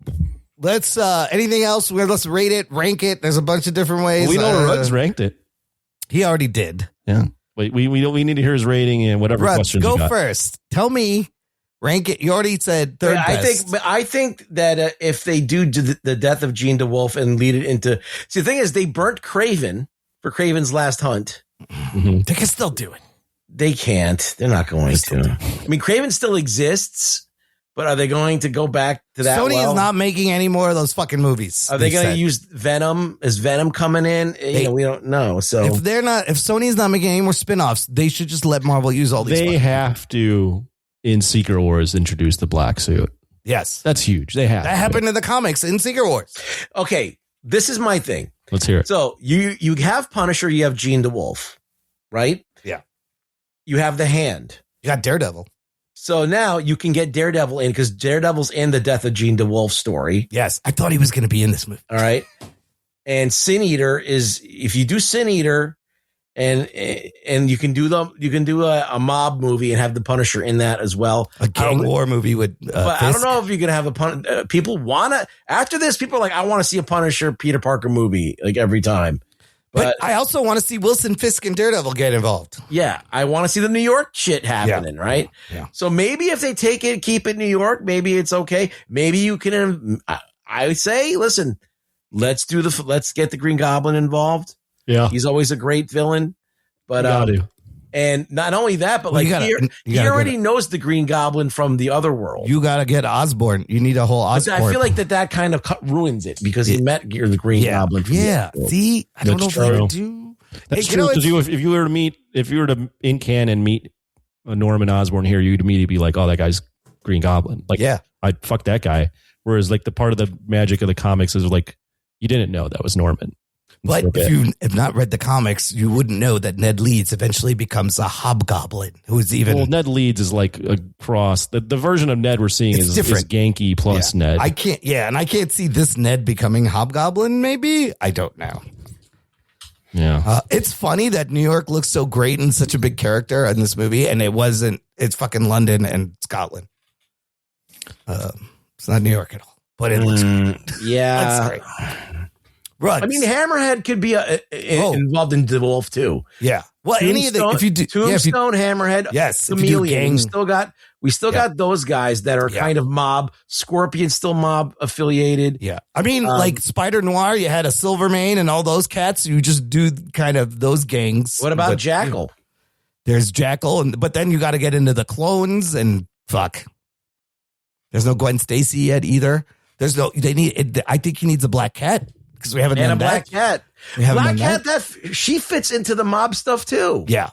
Let's anything else? Let's rate it, rank it. There's a bunch of different ways. We know Ruggs ranked it. He already did. Yeah. Wait, we need to hear his rating and whatever Ruggs, questions go you got. First. Tell me, rank it. You already said 3rd best. I think that if they do the death of Jean DeWolf and lead it into, see, the thing is, they burnt Kraven for Kraven's Last Hunt. Mm-hmm. They can still do it. They can't. They're not going to. I mean, Kraven still exists. But are they going to go back to that? Sony is not making any more of those fucking movies. Are they going to use Venom? Is Venom coming in? We don't know. So if Sony's not making any more spinoffs, they should just let Marvel use all these. They have to, in Secret Wars, introduce the black suit. Yes, that's huge. They have. That happened in the comics in Secret Wars. Okay, this is my thing. Let's hear it. So you have Punisher, you have Jean DeWolf, right? Yeah. You have the Hand. You got Daredevil. So now you can get Daredevil in because Daredevil's in the death of Jean DeWolf story. Yes, I thought he was going to be in this movie. All right, and Sin Eater is if you do Sin Eater, and you can do a mob movie and have the Punisher in that as well. A gang war movie with. But I don't know if you can have a people want to after this. People are like, I want to see a Punisher Peter Parker movie like every time. But I also want to see Wilson Fisk and Daredevil get involved. Yeah, I want to see the New York shit happening, right? Yeah. So maybe if they keep it New York, maybe it's okay. Maybe you can. I would say, listen, let's get the Green Goblin involved. Yeah, he's always a great villain. But and not only that, but he already knows the Green Goblin from the other world. You got to get Osborn. You need a whole Osborn. I feel like that kind of ruins it because he met the Green Goblin. Yeah. See, I don't know if I do. That's true. Because if you were to in canon meet Norman Osborn here, you'd immediately be like, oh, that guy's Green Goblin. Like, I'd fuck that guy. Whereas like the part of the magic of the comics is like, you didn't know that was Norman. But if you have not read the comics, you wouldn't know that Ned Leeds eventually becomes a hobgoblin who's even. Well, Ned Leeds is like a cross. The version of Ned we're seeing is Genki plus Ned. I can't see this Ned becoming hobgoblin. Maybe I don't know. Yeah, it's funny that New York looks so great and such a big character in this movie, and it wasn't. It's fucking London and Scotland. It's not New York at all, but it looks great. Yeah, that's great. Rugs. I mean, Hammerhead could be involved in DeWolf too. Yeah. Well, any of the if you do Tombstone, Hammerhead, yes, Chameleon, we still got those guys that are kind of mob. Scorpion still mob affiliated. Yeah. I mean, like Spider Noir, you had a Silvermane and all those cats. You just do kind of those gangs. What about Jackal? There's Jackal, but then you got to get into the clones and fuck. There's no Gwen Stacy yet either. There's no. They need. I think he needs a black cat. Because we haven't done a black cat. Black cat, she fits into the mob stuff too. Yeah.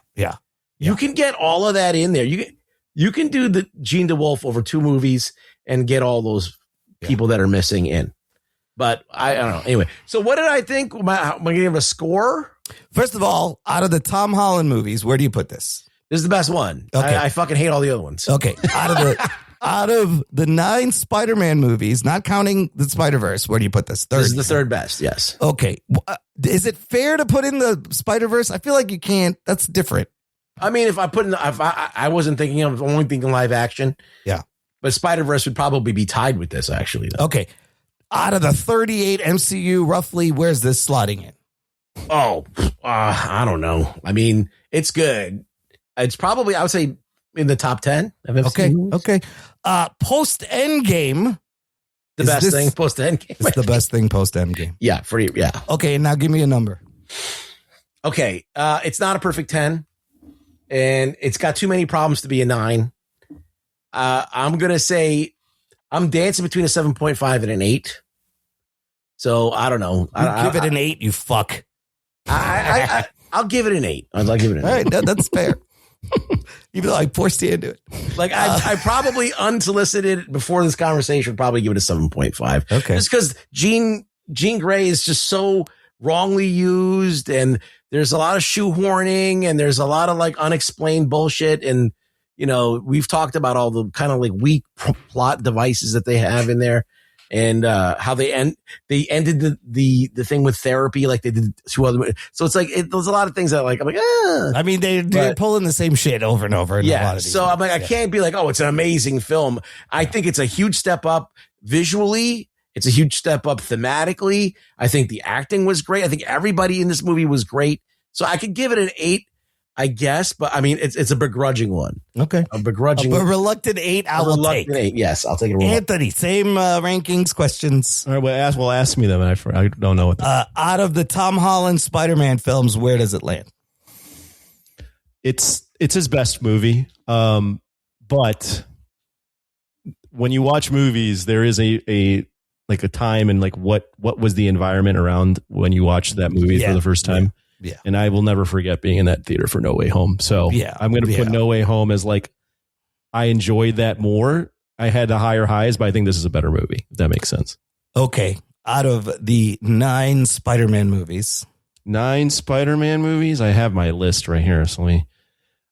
You can get all of that in there. You can do the Gene DeWolf over 2 movies and get all those people that are missing in. But I don't know. Anyway, so what did I think? Am I going to give a score? First of all, out of the Tom Holland movies, where do you put this? This is the best one. Okay. I fucking hate all the other ones. Okay. Out of the 9 Spider-Man movies, not counting the Spider-Verse, where do you put this? Third. This is the third best, yes. Okay. Is it fair to put in the Spider-Verse? I feel like you can't. That's different. I mean, if I wasn't thinking of only thinking live action. Yeah. But Spider-Verse would probably be tied with this, actually. Though. Okay. Out of the 38 MCU, roughly, where's this slotting in? Oh, I don't know. I mean, it's good. It's probably, I would say, in the top 10 of MCU. Okay. Post Endgame. The best thing post Endgame. It's the best thing post Endgame. Yeah, yeah. Okay, now give me a number. Okay, it's not a perfect 10, and it's got too many problems to be a 9. I'm gonna say I'm dancing between a 7.5 and an 8. So I don't know. Give it an 8, you fuck. I'll give it an 8. I'll give it an 8. All right, that's fair. Even though I forced you into it. Like I probably unsolicited before this conversation, probably give it a 7.5. Okay. Just because Jean Grey is just so wrongly used, and there's a lot of shoehorning, and there's a lot of like unexplained bullshit. And, you know, we've talked about all the kind of like weak plot devices that they have in there. And how they ended the thing with therapy like they did 2 other movies. So it's like there's a lot of things that like I'm like I mean they're pulling the same shit over and over. In a lot of these so movies. I'm like I can't be like, oh, it's an amazing film. I think it's a huge step up visually. It's a huge step up thematically. I think the acting was great. I think everybody in this movie was great. So I could give it an 8, I guess, but I mean, it's a begrudging one. Okay. A reluctant 8, I will take. 8, yes, I'll take it. Anthony, same rankings, questions. All right, well, ask me them. I don't know what. Out of the Tom Holland Spider-Man films, where does it land? It's his best movie, but when you watch movies, there is a time and like what was the environment around when you watched that movie for the first time. Yeah. And I will never forget being in that theater for No Way Home. So I'm going to put No Way Home as like, I enjoyed that more. I had the higher highs, but I think this is a better movie, if that makes sense. Okay. Out of the 9 Spider-Man movies. 9 Spider-Man movies? I have my list right here. So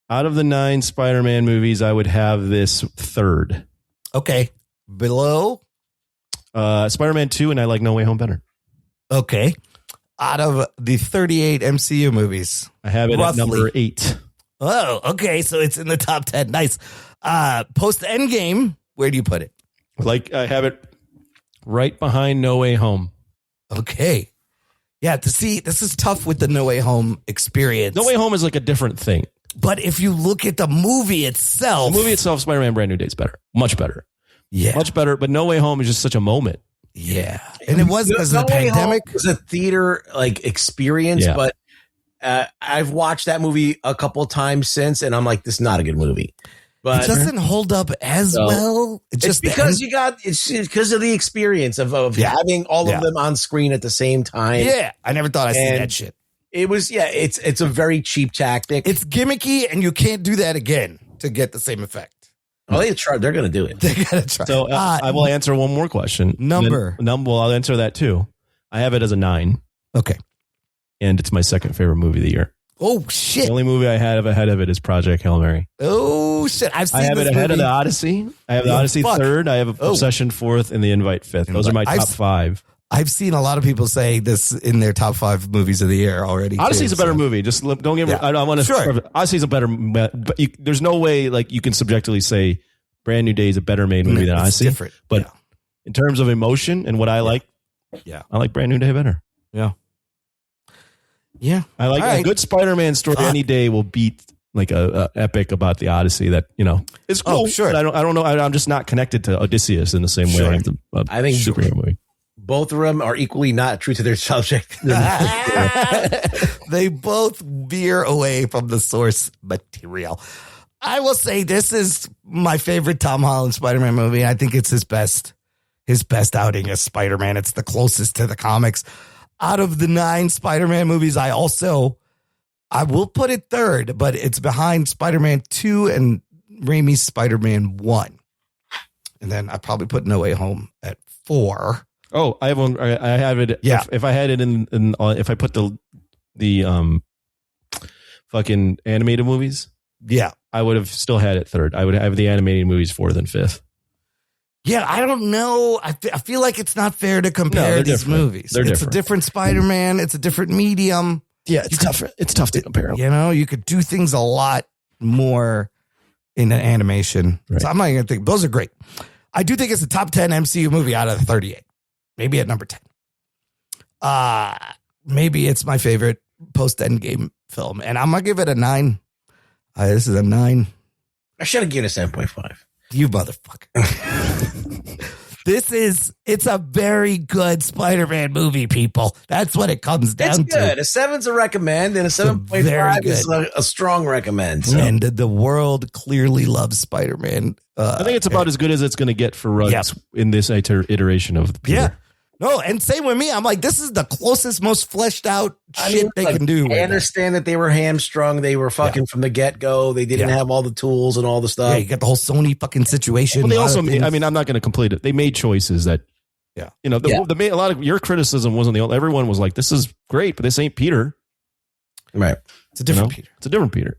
out of the 9 Spider-Man movies, I would have this third. Okay. Below? Spider-Man 2, and I like No Way Home better. Okay. Out of the 38 MCU movies, I have it at number 8. Oh, okay. So it's in the top 10. Nice. Post Endgame, where do you put it? Like I have it right behind No Way Home. Okay. Yeah, this is tough with the No Way Home experience. No Way Home is like a different thing. But if you look at the movie itself. Spider-Man Brand New Day is better. Much better. Yeah. Much better. But No Way Home is just such a moment. Yeah. And it was because of the pandemic. It was a theater like experience, but I've watched that movie a couple of times since, and I'm like, this is not a good movie. But it doesn't hold up as well. It's because it's because of the experience of having all of them on screen at the same time. Yeah. I never thought I'd see that shit. It was, it's a very cheap tactic. It's gimmicky, and you can't do that again to get the same effect. Oh, they're going to do it. They're going to try. So I will answer one more question. Number. Well, I'll answer that too. I have it as a 9. Okay. and it's my second favorite movie of the year. Oh shit! The only movie I have ahead of it is Project Hail Mary. Oh shit! I have it ahead of the Odyssey. I have the Odyssey third. I have Obsession fourth, and The Invite fifth. Those are my top five. I've seen a lot of people say this in their top 5 movies of the year already. Odyssey's a better movie. Just don't get me. I want to. Sure. Odyssey's a better. But there's no way like you can subjectively say Brand New Day is a better made movie than Odyssey. Different, but in terms of emotion and what I like, I like Brand New Day better. Yeah, I like a good Spider-Man story. Any day will beat like a epic about the Odyssey that it's cool. Sure, but I don't know. I'm just not connected to Odysseus in the same way. I think superhero movie. Both of them are equally not true to their subject. They both veer away from the source material. I will say this is my favorite Tom Holland Spider-Man movie. I think it's his best outing as Spider-Man. It's the closest to the comics. Out of the 9 Spider-Man movies, I will put it third, but it's behind Spider-Man 2 and Raimi's Spider-Man 1. And then I probably put No Way Home at 4. Oh, I have one. I have it. Yeah. If I had it in if I put the fucking animated movies, I would have still had it third. I would have the animated movies fourth and fifth. Yeah, I don't know. I feel like it's not fair to compare these movies. It's a different Spider-Man. It's a different medium. Yeah, it's tough. It's tough to compare them. You know, you could do things a lot more in an animation. Right. So I'm not going to think those are great. I do think it's a top 10 MCU movie out of the 38. Maybe at number 10. Maybe it's my favorite post-Endgame film. And I'm going to give it a 9. This is a 9. I should have given it a 7.5. You motherfucker. It's a very good Spider-Man movie, people. That's what it comes down to. It's good. A 7's a recommend, and a 7.5 is a strong recommend. So. And the world clearly loves Spider-Man. I think it's about as good as it's going to get for Ruggs in this iteration of Peter. Yeah. No, and same with me. I'm like, this is the closest, most fleshed out shit they can do. I understand that they were hamstrung. They were fucking from the get-go. They didn't have all the tools and all the stuff. Yeah, you got the whole Sony fucking situation. Well, they also, I'm not going to complain it. They made choices that, a lot of your criticism wasn't the only, everyone was like, this is great, but this ain't Peter. Right. It's a different Peter. It's a different Peter.